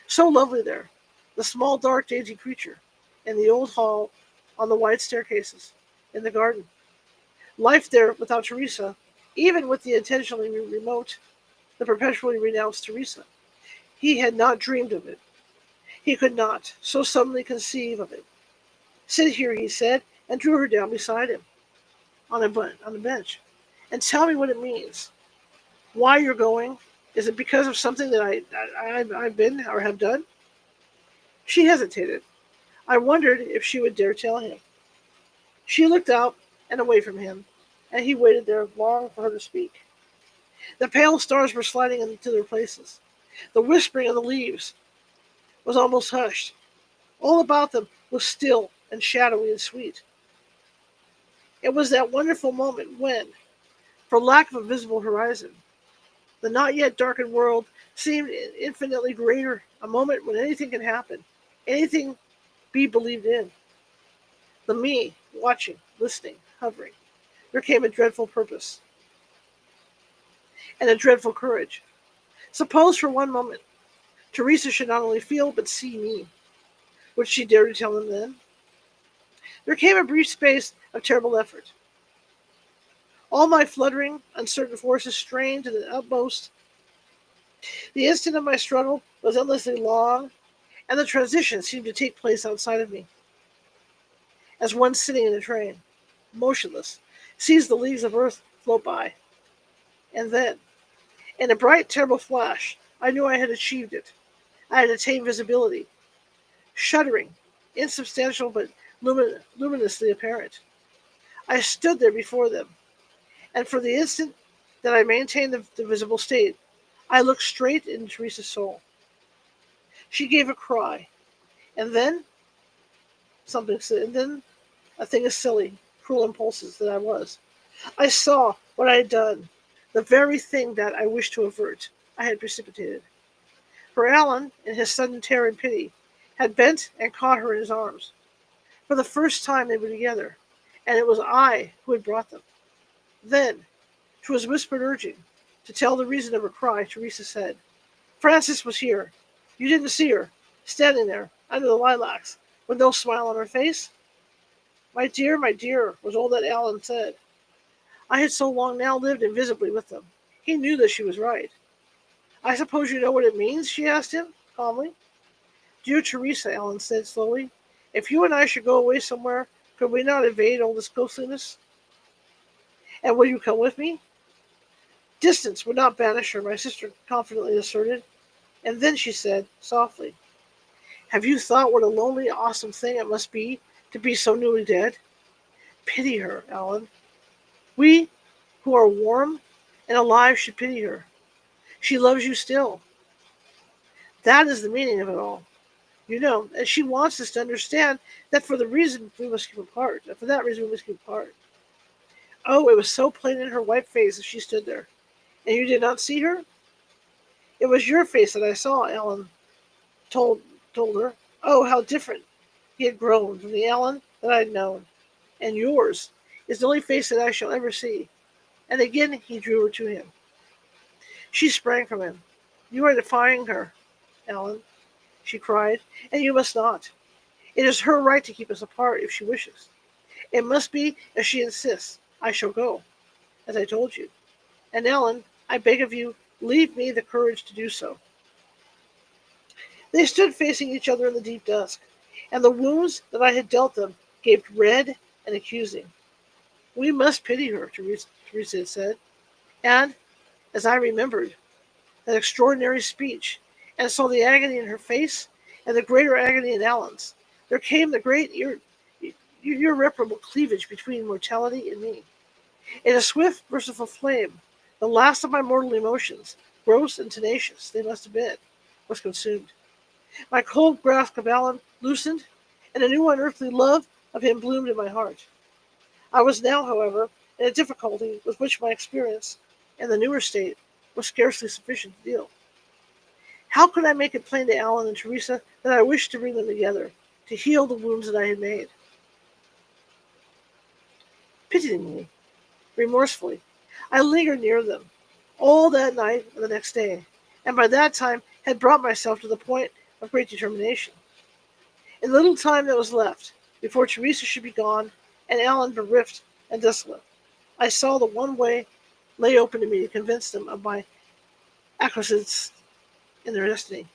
so lovely there, the small, dark, dainty creature, in the old hall, on the wide staircases, in the garden. Life there without Teresa, even with the intentionally remote, the perpetually renounced Teresa. He had not dreamed of it. He could not so suddenly conceive of it. "Sit here," he said, and drew her down beside him on the bench, "and tell me what it means. Why you're going? Is it because of something that I've been or have done?" She hesitated. I wondered if she would dare tell him. She looked out and away from him, and he waited there long for her to speak. The pale stars were sliding into their places. The whispering of the leaves was almost hushed. All about them was still and shadowy and sweet. It was that wonderful moment when, for lack of a visible horizon, the not yet darkened world seemed infinitely greater, a moment when anything can happen, anything be believed in. The me, watching, listening, hovering. There came a dreadful purpose and a dreadful courage. Suppose for one moment Teresa should not only feel but see me. Would she dare to tell him then? There came a brief space of terrible effort. All my fluttering, uncertain forces strained to the utmost. The instant of my struggle was endlessly long, and the transition seemed to take place outside of me, as one sitting in a train, motionless, sees the leagues of earth float by. And then, in a bright, terrible flash, I knew I had achieved it. I had attained visibility, shuddering, insubstantial but luminously apparent. I stood there before them, and for the instant that I maintained the visible state, I looked straight into Teresa's soul. She gave a cry, and then a thing of silly, cruel impulses that I was. I saw what I had done, the very thing that I wished to avert. I had precipitated. For Alan, in his sudden terror and pity, had bent and caught her in his arms. For the first time they were together, and it was I who had brought them. Then, to his whispered urging, to tell the reason of her cry, Teresa said, "Frances was here. You didn't see her, standing there, under the lilacs, with no smile on her face?" My dear, was all that Alan said. I had so long now lived invisibly with them. He knew that she was right. "I suppose you know what it means?" she asked him, calmly. "Dear Teresa," Alan said slowly, "if you and I should go away somewhere, could we not evade all this ghostliness? And will you come with me?" Distance would not banish her, my sister confidently asserted. And then she said, softly, "Have you thought what a lonely, awesome thing it must be to be so newly dead? Pity her, Alan. We who are warm and alive should pity her. She loves you still. That is the meaning of it all. You know, and she wants us to understand that for that reason we must keep apart. Oh, it was so plain in her white face as she stood there. And you did not see her? It was your face that I saw, Alan told her. Oh, how different he had grown from the Alan that I had known. And yours is the only face that I shall ever see. And again he drew her to him. She sprang from him. You are defying her, Alan, she cried, and you must not. It is her right to keep us apart if she wishes. It must be as she insists. I shall go, as I told you. And Alan, I beg of you, leave me the courage to do so. They stood facing each other in the deep dusk, and the wounds that I had dealt them gaped red and accusing. We must pity her, Teresa had said. And, as I remembered that extraordinary speech, and saw the agony in her face, and the greater agony in Alan's, there came the great irreparable cleavage between mortality and me. In a swift, merciful flame, the last of my mortal emotions, gross and tenacious they must have been, was consumed. My cold grasp of Alan loosened, and a new unearthly love of him bloomed in my heart. I was now, however, in a difficulty with which my experience, in the newer state, was scarcely sufficient to deal. How could I make it plain to Alan and Teresa that I wished to bring them together, to heal the wounds that I had made? Pityingly, remorsefully, I lingered near them, all that night and the next day, and by that time had brought myself to the point of great determination. In the little time that was left, before Teresa should be gone, and Alan bereft and desolate, I saw the one way lay open to me to convince them of my acquiescence in their destiny.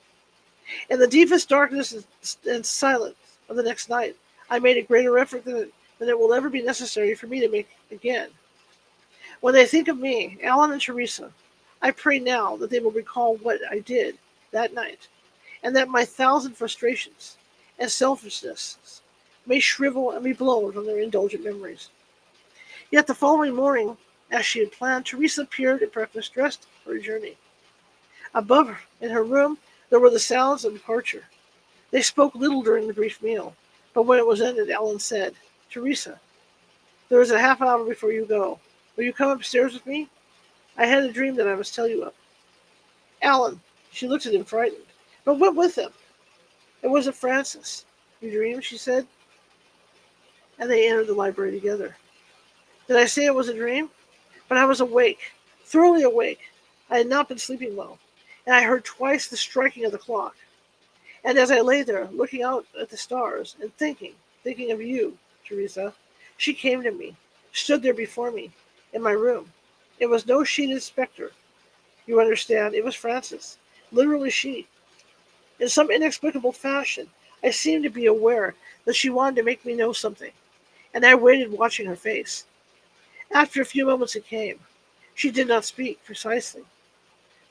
In the deepest darkness and silence of the next night, I made a greater effort than it will ever be necessary for me to make again. When they think of me, Alan and Teresa, I pray now that they will recall what I did that night, and that my thousand frustrations and selfishness may shrivel and be blown from their indulgent memories. Yet the following morning, as she had planned, Teresa appeared at breakfast dressed for her journey. Above her, in her room, there were the sounds of departure. They spoke little during the brief meal, but when it was ended, Alan said, "Teresa, there is a half hour before you go. Will you come upstairs with me? I had a dream that I must tell you of." Alan, she looked at him frightened, but went with him. "It wasn't Francis. You dreamed," she said, and they entered the library together. "Did I say it was a dream? But I was awake, thoroughly awake. I had not been sleeping well, and I heard twice the striking of the clock. And as I lay there, looking out at the stars and thinking of you, Teresa, she came to me, stood there before me, in my room. It was no sheeted spectre. You understand, it was Frances, literally she. In some inexplicable fashion, I seemed to be aware that she wanted to make me know something, and I waited watching her face. After a few moments it came. She did not speak, precisely.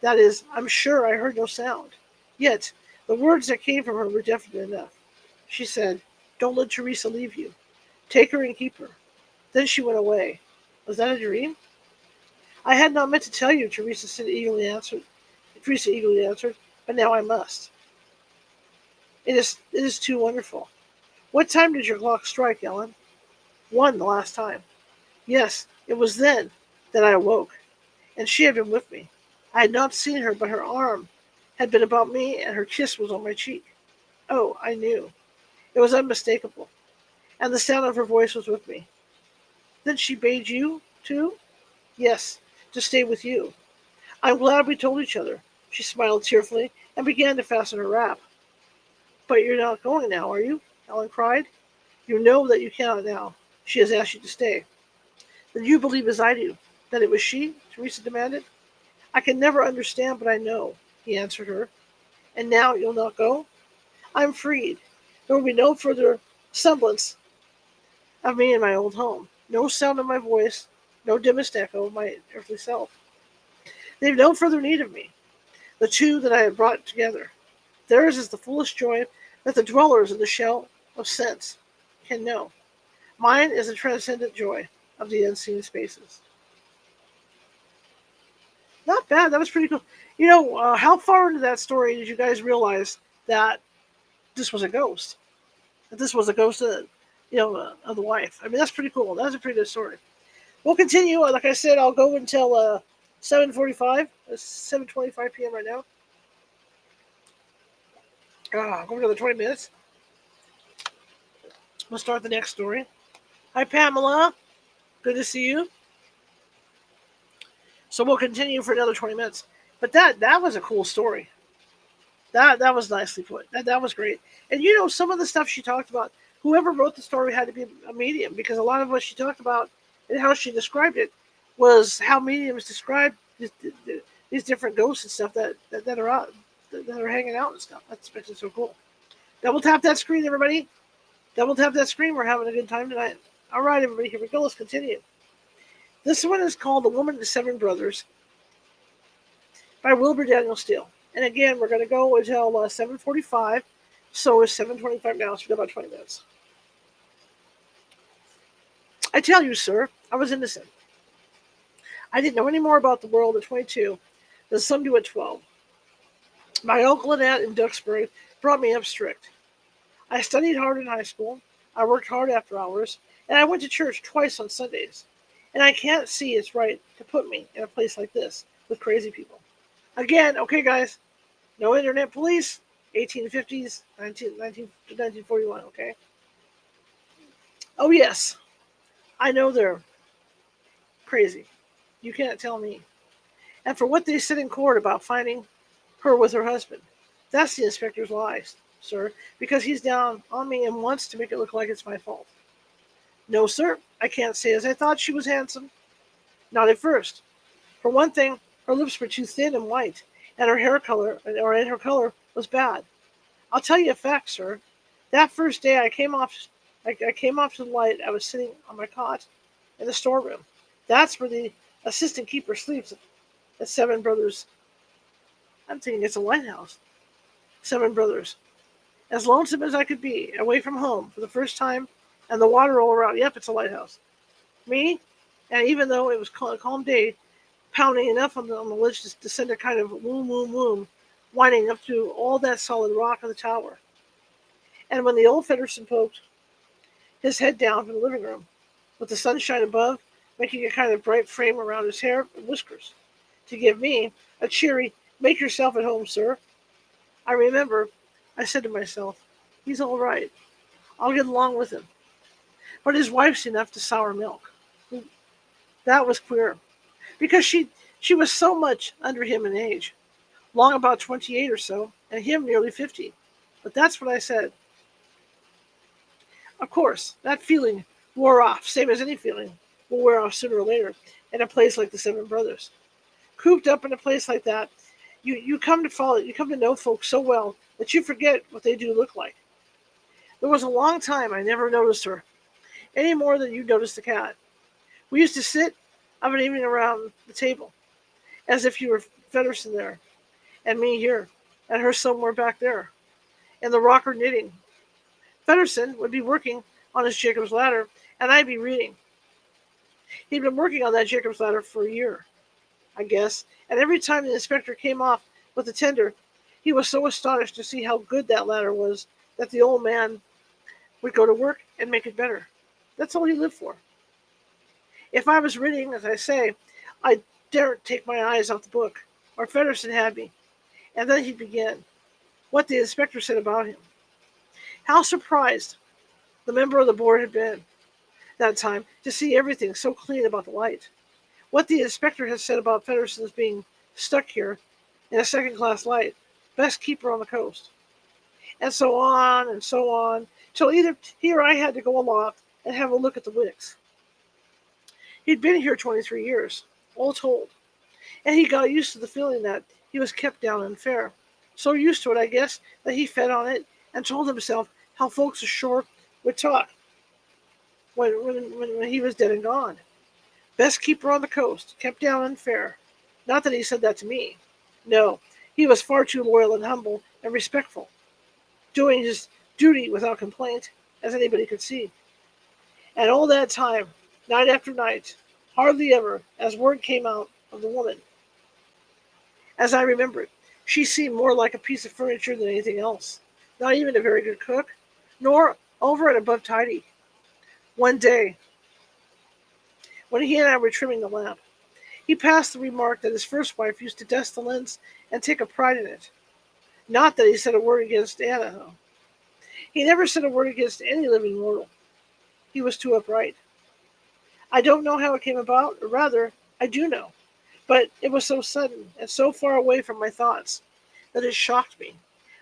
That is, I'm sure I heard no sound. Yet, the words that came from her were definite enough. She said, 'Don't let Teresa leave you. Take her and keep her.' Then she went away. Was that a dream?" "I had not meant to tell you," Teresa eagerly answered, "but now I must. It is too wonderful. What time did your clock strike, Ellen?" "One the last time." "Yes, it was then that I awoke, and she had been with me. I had not seen her, but her arm had been about me, and her kiss was on my cheek. Oh, I knew. It was unmistakable, and the sound of her voice was with me." "Then she bade you, too?" "Yes, to stay with you. I'm glad we told each other." She smiled tearfully and began to fasten her wrap. "But you're not going now, are you?" Ellen cried. "You know that you cannot now. She has asked you to stay." "Then you believe as I do, that it was she?" Teresa demanded. "I can never understand, but I know," he answered her. "And now you'll not go?" "I'm freed. There will be no further semblance of me in my old home. No sound of my voice, no dimmest echo of my earthly self. They've no further need of me, the two that I have brought together. Theirs is the fullest joy that the dwellers in the shell of sense can know. Mine is the transcendent joy of the unseen spaces." Not bad. That was pretty cool. How far into that story did you guys realize that this was a ghost? That this was a ghost of the wife? I mean, that's pretty cool. That's a pretty good story. We'll continue. Like I said, I'll go until 7:45. It's 7:25 p.m. right now. Go another 20 minutes. We'll start the next story. Hi, Pamela. Good to see you. So we'll continue for another 20 minutes. But that was a cool story. That was nicely put. That was great. And some of the stuff she talked about, whoever wrote the story had to be a medium, because a lot of what she talked about and how she described it was how mediums describe these different ghosts and stuff that are out, that are hanging out and stuff. That's so cool. Double tap that screen, everybody. Double tap that screen. We're having a good time tonight. All right, everybody, here we go. Let's continue. This one is called The Woman and the Seven Brothers by Wilbur Daniel Steele. And again, we're going to go until 7:45. So it's 7:25 now, so we've got about 20 minutes. "I tell you, sir, I was innocent. I didn't know any more about the world at 22 than some do at 12. My uncle and aunt in Duxbury brought me up strict. I studied hard in high school, I worked hard after hours, and I went to church twice on Sundays. And I can't see it's right to put me in a place like this with crazy people. Again, okay, guys, no internet police, 1850s, 1941, okay? Oh, yes, I know they're crazy. You can't tell me. And for what they said in court about finding her with her husband, that's the inspector's lies, sir, because he's down on me and wants to make it look like it's my fault. No, sir, I can't say as I thought she was handsome. Not at first. For one thing, her lips were too thin and white, and her color was bad. I'll tell you a fact, sir. That first day I came off to the light. I was sitting on my cot in the storeroom. That's where the assistant keeper sleeps at Seven Brothers. I'm thinking it's a lighthouse. Seven Brothers. As lonesome as I could be, away from home for the first time, and the water all around. Yep, it's a lighthouse. Me, and even though it was a calm day, pounding enough on the ledge to send a kind of woom, woom, woom, winding up through all that solid rock of the tower. And when the old Fedderson poked his head down from the living room, with the sunshine above, making a kind of bright frame around his hair and whiskers, to give me a cheery, "Make yourself at home, sir," I remember I said to myself, he's all right. I'll get along with him. But his wife's enough to sour milk. That was queer, because she was so much under him in age, long about 28 or so, and him nearly 50. But that's what I said. Of course, that feeling wore off, same as any feeling will wear off sooner or later, in a place like the Seven Brothers. Cooped up in a place like that, you come to know folks so well that you forget what they do look like. There was a long time I never noticed her, any more than you noticed the cat. We used to sit of an evening around the table, as if you were Fedderson there, and me here, and her somewhere back there, in the rocker knitting. Fedderson would be working on his Jacob's ladder, and I'd be reading. He'd been working on that Jacob's ladder for a year, I guess, and every time the inspector came off with the tender, he was so astonished to see how good that ladder was that the old man would go to work and make it better. That's all he lived for. If I was reading, as I say, I daren't take my eyes off the book, or Fedderson had me, and then he'd begin. What the inspector said about him. How surprised the member of the board had been that time to see everything so clean about the light. What the inspector had said about Fedderson's being stuck here in a second-class light, best keeper on the coast. And so on, till either he or I had to go aloft and have a look at the wicks. He'd been here 23 years, all told, and he got used to the feeling that he was kept down unfair. So used to it, I guess, that he fed on it and told himself how folks ashore would talk when he was dead and gone. Best keeper on the coast, kept down unfair. Not that he said that to me. No, he was far too loyal and humble and respectful, doing his duty without complaint, as anybody could see. And all that time, night after night, hardly ever, as word came out of the woman. As I remember it, she seemed more like a piece of furniture than anything else. Not even a very good cook, nor over and above tidy. One day, when he and I were trimming the lamp, he passed the remark that his first wife used to dust the lens and take a pride in it. Not that he said a word against Anna, though. He never said a word against any living mortal. He was too upright. I don't know how it came about, or rather, I do know. But it was so sudden and so far away from my thoughts that it shocked me,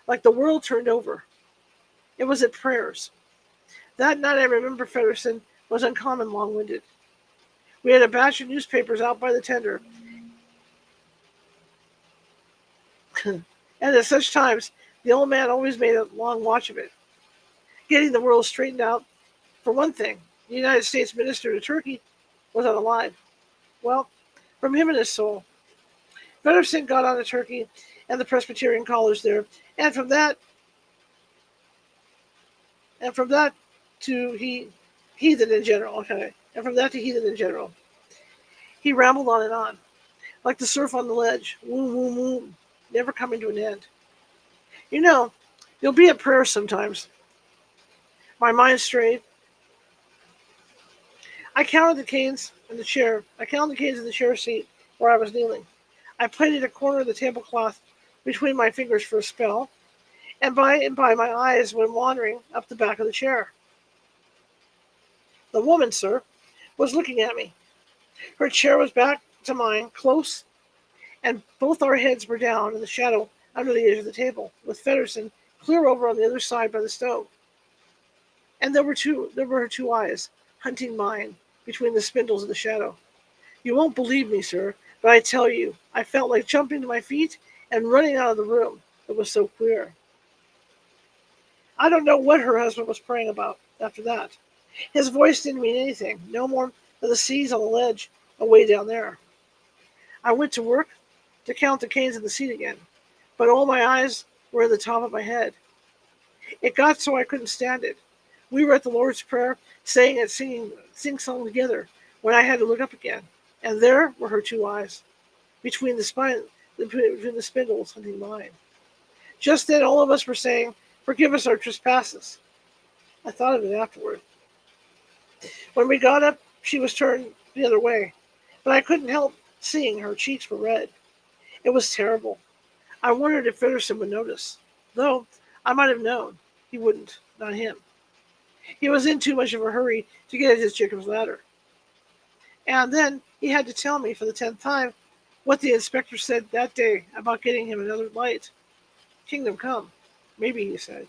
like the world turned over. It was at prayers. That night I remember Fedderson was uncommon long-winded. We had a batch of newspapers out by the tender, and at such times the old man always made a long watch of it, getting the world straightened out. For one thing, the United States minister to Turkey was unalive. Well, from him and his soul. Fedderson got on to Turkey and the Presbyterian college there, and from that to heathen in general. Okay, and from that to heathen in general. He rambled on, like the surf on the ledge, woom, woom, woom, never coming to an end. You know, you'll be at prayer sometimes. My mind strayed. I counted the canes in the chair. I counted the canes in the chair seat where I was kneeling. I plaited a corner of the tablecloth between my fingers for a spell, and by my eyes went wandering up the back of the chair. The woman, sir, was looking at me. Her chair was back to mine, close, and both our heads were down in the shadow under the edge of the table, with Fedderson clear over on the other side by the stove. And there were her two eyes, hunting mine between the spindles of the shadow. You won't believe me, sir, but I tell you, I felt like jumping to my feet and running out of the room. It was so queer. I don't know what her husband was praying about after that. His voice didn't mean anything, no more than the seas on the ledge away down there. I went to work to count the canes in the seat again, but all my eyes were at the top of my head. It got so I couldn't stand it. We were at the Lord's Prayer, saying and sing song together, when I had to look up again, and there were her two eyes, between the spindles hunting mine. Just then all of us were saying, "Forgive us our trespasses." I thought of it afterward. When we got up, she was turned the other way, but I couldn't help seeing her cheeks were red. It was terrible. I wondered if Fedderson would notice, though I might have known. He wouldn't, not him. He was in too much of a hurry to get at his Jacob's ladder. And then he had to tell me for the 10th time what the inspector said that day about getting him another light. Kingdom come, maybe, he said.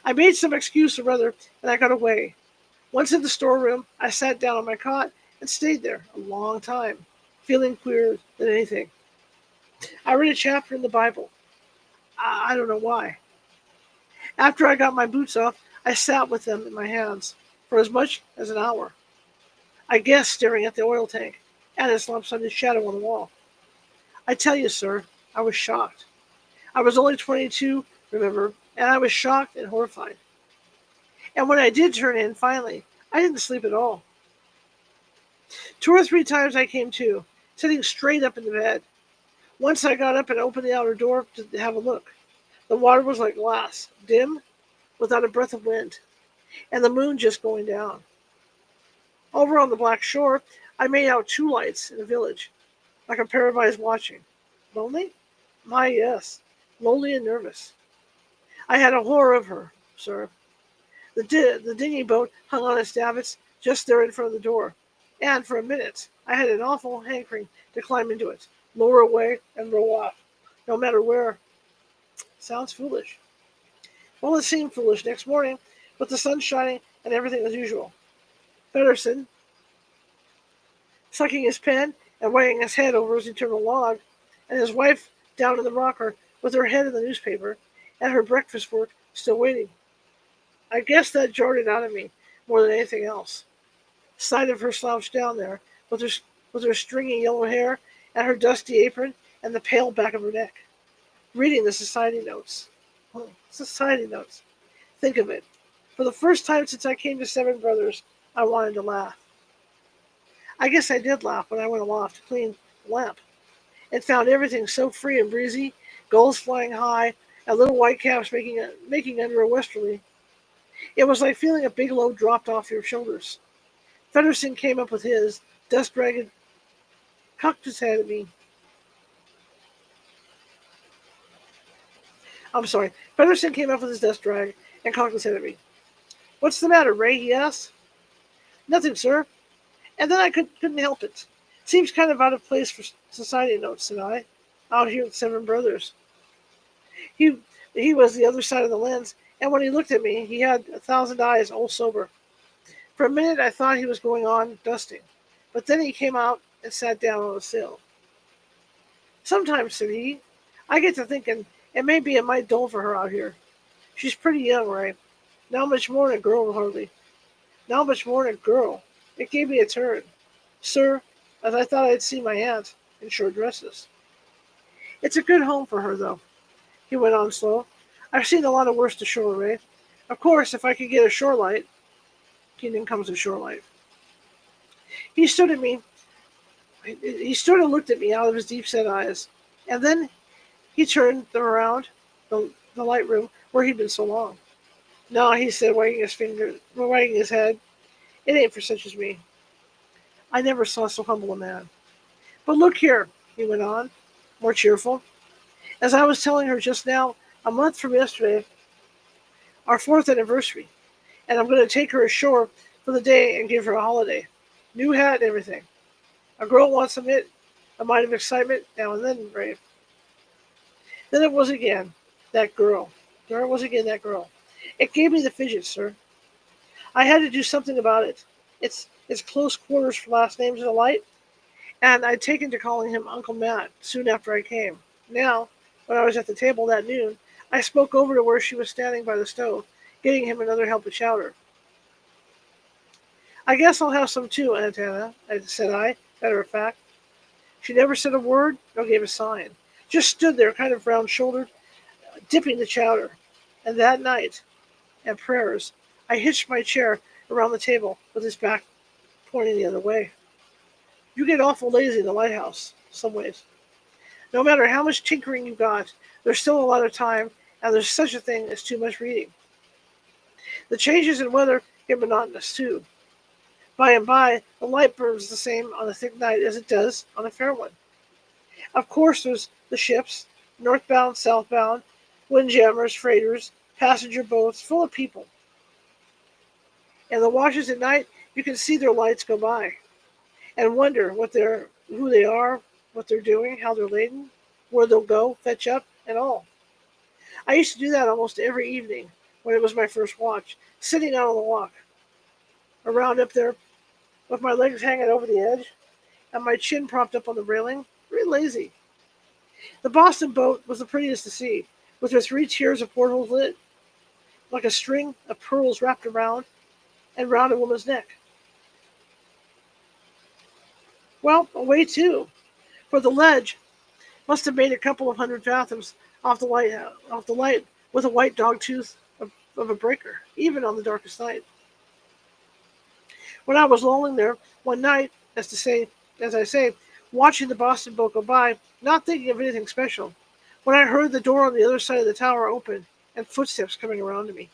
I made some excuse or other, and I got away. Once in the storeroom, I sat down on my cot and stayed there a long time, feeling queerer than anything. I read a chapter in the Bible. I don't know why. After I got my boots off, I sat with them in my hands for as much as an hour. I guess staring at the oil tank and its lopsided shadow on the wall. I tell you, sir, I was shocked. I was only 22, remember, and I was shocked and horrified. And when I did turn in, finally, I didn't sleep at all. 2 or 3 times I came to, sitting straight up in the bed. Once I got up and opened the outer door to have a look. The water was like glass, dim, without a breath of wind, and the moon just going down. Over on the black shore, I made out 2 lights in a village, like a pair of eyes watching. Lonely? My, yes. Lonely and nervous. I had a horror of her, sir. The dinghy boat hung on its davits just there in front of the door, and for a minute I had an awful hankering to climb into it, lower away, and row off, no matter where. Sounds foolish. Well, it seemed foolish next morning, with the sun shining and everything as usual. Fedderson, sucking his pen and weighing his head over his eternal log, and his wife down in the rocker with her head in the newspaper and her breakfast fork still waiting. I guess that jarred it out of me more than anything else. Sight of her slouched down there with her stringy yellow hair and her dusty apron and the pale back of her neck, reading the society notes. Oh, society notes. Think of it. For the first time since I came to Seven Brothers, I wanted to laugh. I guess I did laugh when I went aloft to clean the lamp and found everything so free and breezy, gulls flying high, and little whitecaps making under a westerly. It was like feeling a big load dropped off your shoulders. Fedderson came up with his, dust-ragged, cocked his head at me. Fedderson came up with his dust rag and cocked his head at me. "What's the matter, Ray?" he asked. "Nothing, sir." And then I couldn't help it. "Seems kind of out of place for society notes," said I, "out here at Seven Brothers." He was the other side of the lens, and when he looked at me, he had 1,000 eyes, all sober. For a minute, I thought he was going on dusting, but then he came out and sat down on a sill. "Sometimes," said he, "I get to thinking it may be a mite dull for her out here. She's pretty young, right? Not much more than a girl, hardly. Not much more than a girl. It gave me a turn, sir, as I thought I'd see my aunt in short dresses. It's a good home for her, though," he went on slow. "I've seen a lot of worse to shore, Ray. Of course, if I could get a shore light, kingdom comes a shore light." He stood at me He stood and looked at me out of his deep-set eyes. And then he turned them around the light room where he'd been so long. No, he said, wagging his head. It ain't for such as me. I never saw so humble a man. But look here, he went on, more cheerful. As I was telling her just now, a month from yesterday, our 4th anniversary, and I'm going to take her ashore for the day and give her a holiday. New hat and everything. A girl wants a mind of excitement now and then, Ray. Then it was again that girl. There it was again, that girl. It gave me the fidgets, sir. I had to do something about it. It's close quarters for last names in the light, and I'd taken to calling him Uncle Matt soon after I came. Now, when I was at the table that noon, I spoke over to where she was standing by the stove, getting him another help of chowder. I guess I'll have some too, Aunt Anna, said I, matter of fact. She never said a word, nor gave a sign. Just stood there, kind of round-shouldered, dipping the chowder. And that night, at prayers, I hitched my chair around the table with his back pointing the other way. You get awful lazy in the lighthouse, some ways. No matter how much tinkering you got, there's still a lot of time, and there's such a thing as too much reading. The changes in weather get monotonous, too. By and by, the light burns the same on a thick night as it does on a fair one. Of course, there's the ships, northbound, southbound, windjammers, freighters, passenger boats, full of people. And the watches at night, you can see their lights go by and wonder who they are, what they're doing, how they're laden, where they'll go, fetch up, and all. I used to do that almost every evening when it was my first watch, sitting out on the walk, around up there with my legs hanging over the edge and my chin propped up on the railing, very lazy. The Boston boat was the prettiest to see, with her 3 tiers of portholes lit, like a string of pearls wrapped around and round a woman's neck. Well, away too, for the ledge must have made a couple of 100 fathoms off the light with a white dog tooth of a breaker, even on the darkest night. When I was lolling there one night, as I say, watching the Boston boat go by, not thinking of anything special, when I heard the door on the other side of the tower open and footsteps coming around to me.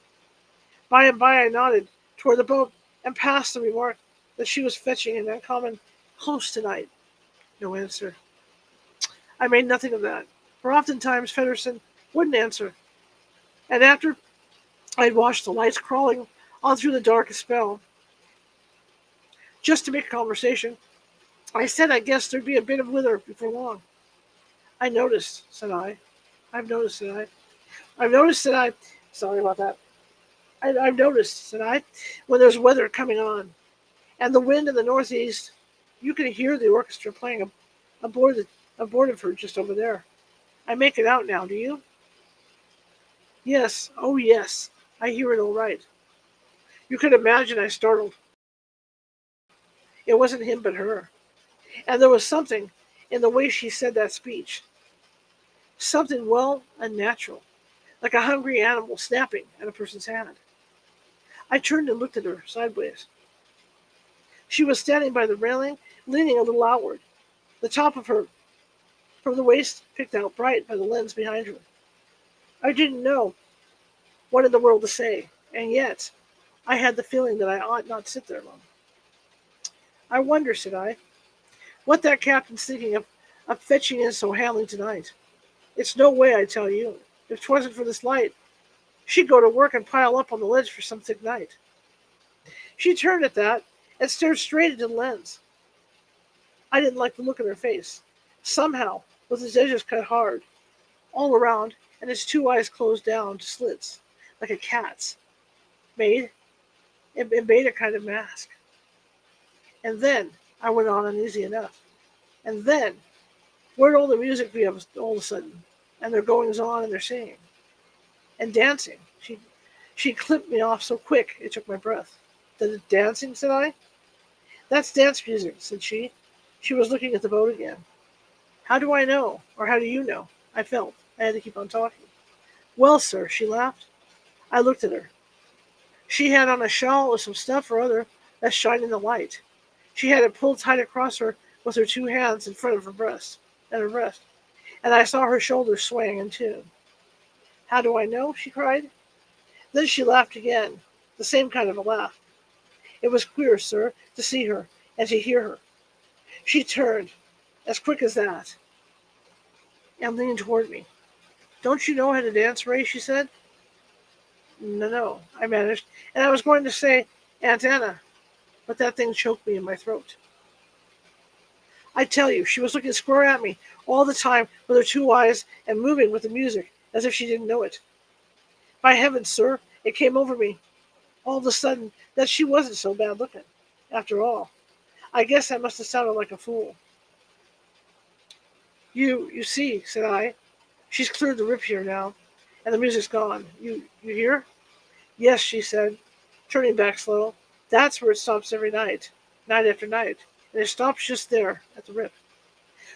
By and by I nodded toward the boat and passed the remark that she was fetching an uncommon host tonight. No answer. I made nothing of that, for oftentimes Fedderson wouldn't answer, and after I'd watched the lights crawling on through the darkest spell, just to make a conversation, I said I guessed there'd be a bit of weather before long. I noticed, said I. I've noticed, said I. I've noticed, said I. Sorry about that. I've noticed, said I, when there's weather coming on, and the wind in the northeast, you can hear the orchestra playing aboard of her just over there. I make it out now, do you? Yes, oh yes, I hear it all right. You can imagine I startled. It wasn't him but her. And there was something in the way she said that speech. Something well unnatural, like a hungry animal snapping at a person's hand. I turned and looked at her sideways. She was standing by the railing, leaning a little outward, the top of her from the waist picked out bright by the lens behind her. I didn't know what in the world to say, and yet I had the feeling that I ought not sit there long. I wonder, said I, what that captain's thinking of fetching in so handily tonight. It's no way, I tell you. If 'twasn't for this light, she'd go to work and pile up on the ledge for some thick night. She turned at that and stared straight into the lens. I didn't like the look in her face. Somehow, with its edges cut hard, all around, and its 2 eyes closed down to slits, like a cat's, it made a kind of mask. And then, I went on uneasy enough. And then, where'd all the music be all of a sudden? And their goings on and their singing. And dancing. She clipped me off so quick, it took my breath. The dancing, said I? That's dance music, said she. She was looking at the boat again. How do I know? Or how do you know? I felt. I had to keep on talking. Well, sir, she laughed. I looked at her. She had on a shawl with some stuff or other that shined in the light. She had it pulled tight across her with her two hands in front of her breast, and I saw her shoulders swaying in tune. How do I know? She cried. Then she laughed again, the same kind of a laugh. It was queer, sir, to see her and to hear her. She turned, as quick as that, and leaned toward me. Don't you know how to dance, Ray? She said. No, no, I managed, and I was going to say, Aunt Anna, but that thing choked me in my throat. I tell you, she was looking square at me all the time with her two eyes and moving with the music as if she didn't know it. By heavens, sir, it came over me all of a sudden that she wasn't so bad looking. After all, I guess I must have sounded like a fool. You see, said I, she's cleared the rip here now, and the music's gone. You hear? Yes, she said, turning back slow. That's where it stops every night, night after night, and it stops just there, at the rip.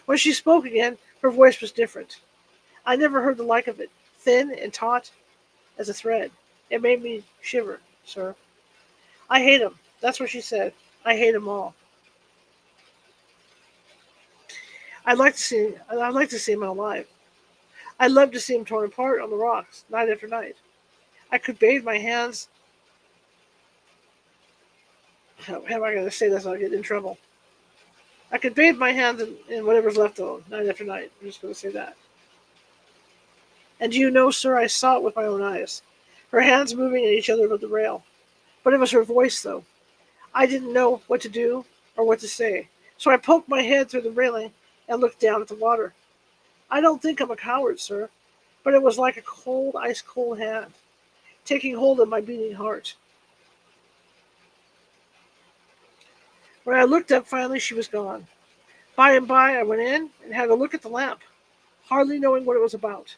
When she spoke again, her voice was different. I never heard the like of it, thin and taut as a thread. It made me shiver, sir. I hate 'em. That's what she said. I hate 'em all. I'd like to see him alive. I'd love to see him torn apart on the rocks, night after night. I could bathe my hands. How am I going to say this? I'll get in trouble. I could bathe my hands in whatever's left of them, night after night. I'm just going to say that. And do you know, sir, I saw it with my own eyes. Her hands moving at each other above the rail. But it was her voice, though. I didn't know what to do or what to say. So I poked my head through the railing and looked down at the water. I don't think I'm a coward, sir, but it was like a cold, ice-cold hand, taking hold of my beating heart. When I looked up, finally, she was gone. By and by, I went in and had a look at the lamp, hardly knowing what it was about.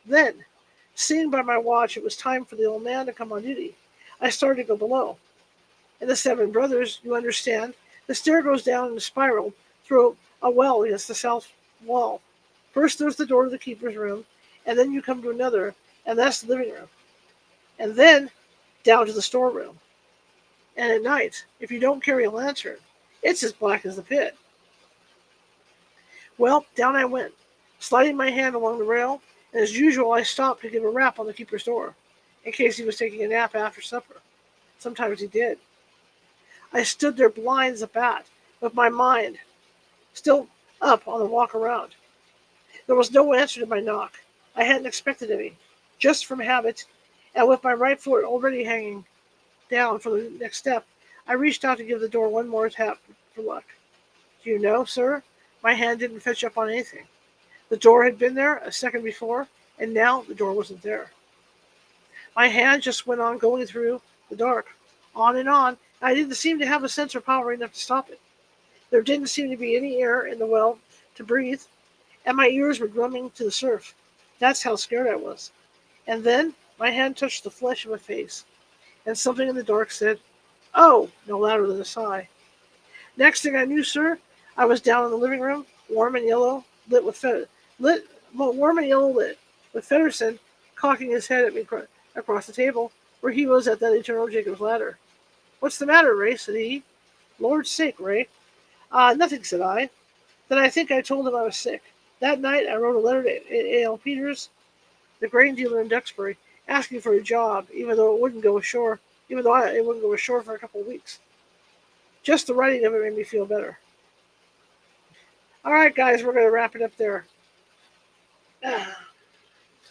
Then, seeing by my watch it was time for the old man to come on duty, I started to go below. In the Seven Brothers, you understand, the stair goes down in a spiral through a well against the south wall. First there's the door to the keeper's room, and then you come to another, and that's the living room. And then down to the storeroom. And at night, if you don't carry a lantern, it's as black as the pit. Well, down I went, sliding my hand along the rail, and as usual I stopped to give a rap on the keeper's door, in case he was taking a nap after supper. Sometimes he did. I stood there blind as a bat, with my mind still up on the walk around. There was no answer to my knock. I hadn't expected any. Just from habit, and with my right foot already hanging down for the next step, I reached out to give the door one more tap for luck. Do you know, sir, my hand didn't fetch up on anything. The door had been there a second before, and now the door wasn't there. My hand just went on going through the dark, on, and I didn't seem to have a sense or power enough to stop it. There didn't seem to be any air in the well to breathe, and my ears were drumming to the surf. That's how scared I was. And then my hand touched the flesh of my face, and something in the dark said, "Oh," no louder than a sigh. Next thing I knew, sir, I was down in the living room, warm and yellow, warm and yellow lit, with Fedderson cocking his head at me across the table, where he was at that eternal Jacob's ladder. "What's the matter, Ray?" said he. "Lord's sake, Ray." Nothing," said I. Then I think I told him I was sick. That night I wrote a letter to A.L. Peters, the grain dealer in Duxbury, asking for a job, even though it wouldn't go ashore for a couple of weeks. Just the writing of it made me feel better. All right, guys, we're going to wrap it up there.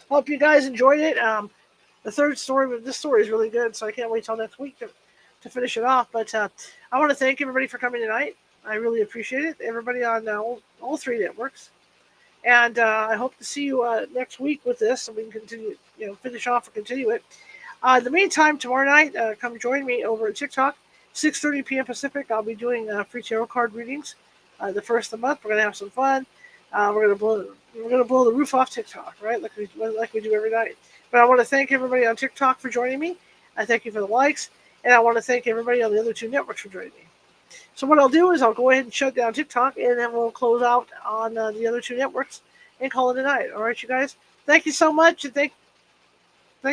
Hope you guys enjoyed it. The third story, but this story is really good, so I can't wait till next week to finish it off. But I want to thank everybody for coming tonight. I really appreciate it. Everybody on all three networks. And I hope to see you next week with this, so we can continue, finish off and continue it. In the meantime, tomorrow night, come join me over at TikTok, 6:30 p.m. Pacific. I'll be doing free tarot card readings. The first of the month, we're gonna have some fun. We're gonna blow the roof off TikTok, right? Like we do every night. But I want to thank everybody on TikTok for joining me. I thank you for the likes, and I want to thank everybody on the other two networks for joining me. So what I'll do is I'll go ahead and shut down TikTok, and then we'll close out on the other two networks and call it a night. All right, you guys. Thank you so much, and thank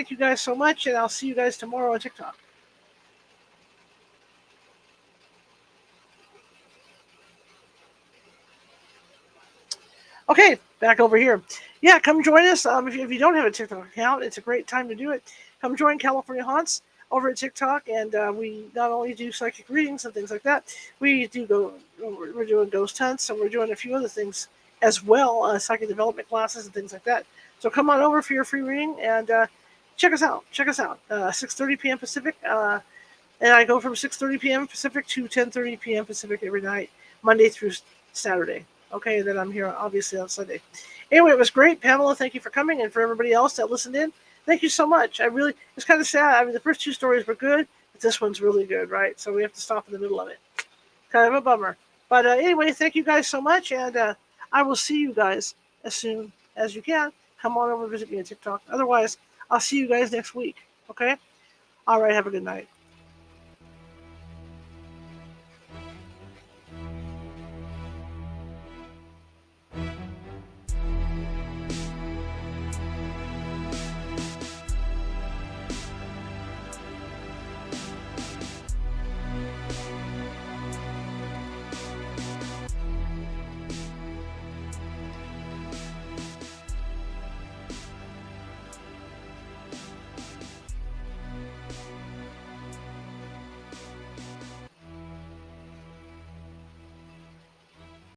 you guys so much, and I'll see you guys tomorrow on TikTok. Okay, back over here. Yeah, come join us. If you don't have a TikTok account, it's a great time to do it. Come join California Haunts over at TikTok, and we not only do psychic readings and things like that, we do go. We're doing ghost hunts, and we're doing a few other things as well, psychic development classes and things like that. So come on over for your free reading and check us out. Check us out. 6:30 p.m. Pacific, and I go from 6:30 p.m. Pacific to 10:30 p.m. Pacific every night, Monday through Saturday. Okay, and then I'm here obviously on Sunday. Anyway, it was great, Pamela. Thank you for coming, and for everybody else that listened in, thank you so much. It's kind of sad. I mean, the first two stories were good, but this one's really good, right? So we have to stop in the middle of it. Kind of a bummer. But anyway, thank you guys so much, and I will see you guys as soon as you can. Come on over and visit me on TikTok. Otherwise, I'll see you guys next week. Okay? All right, have a good night.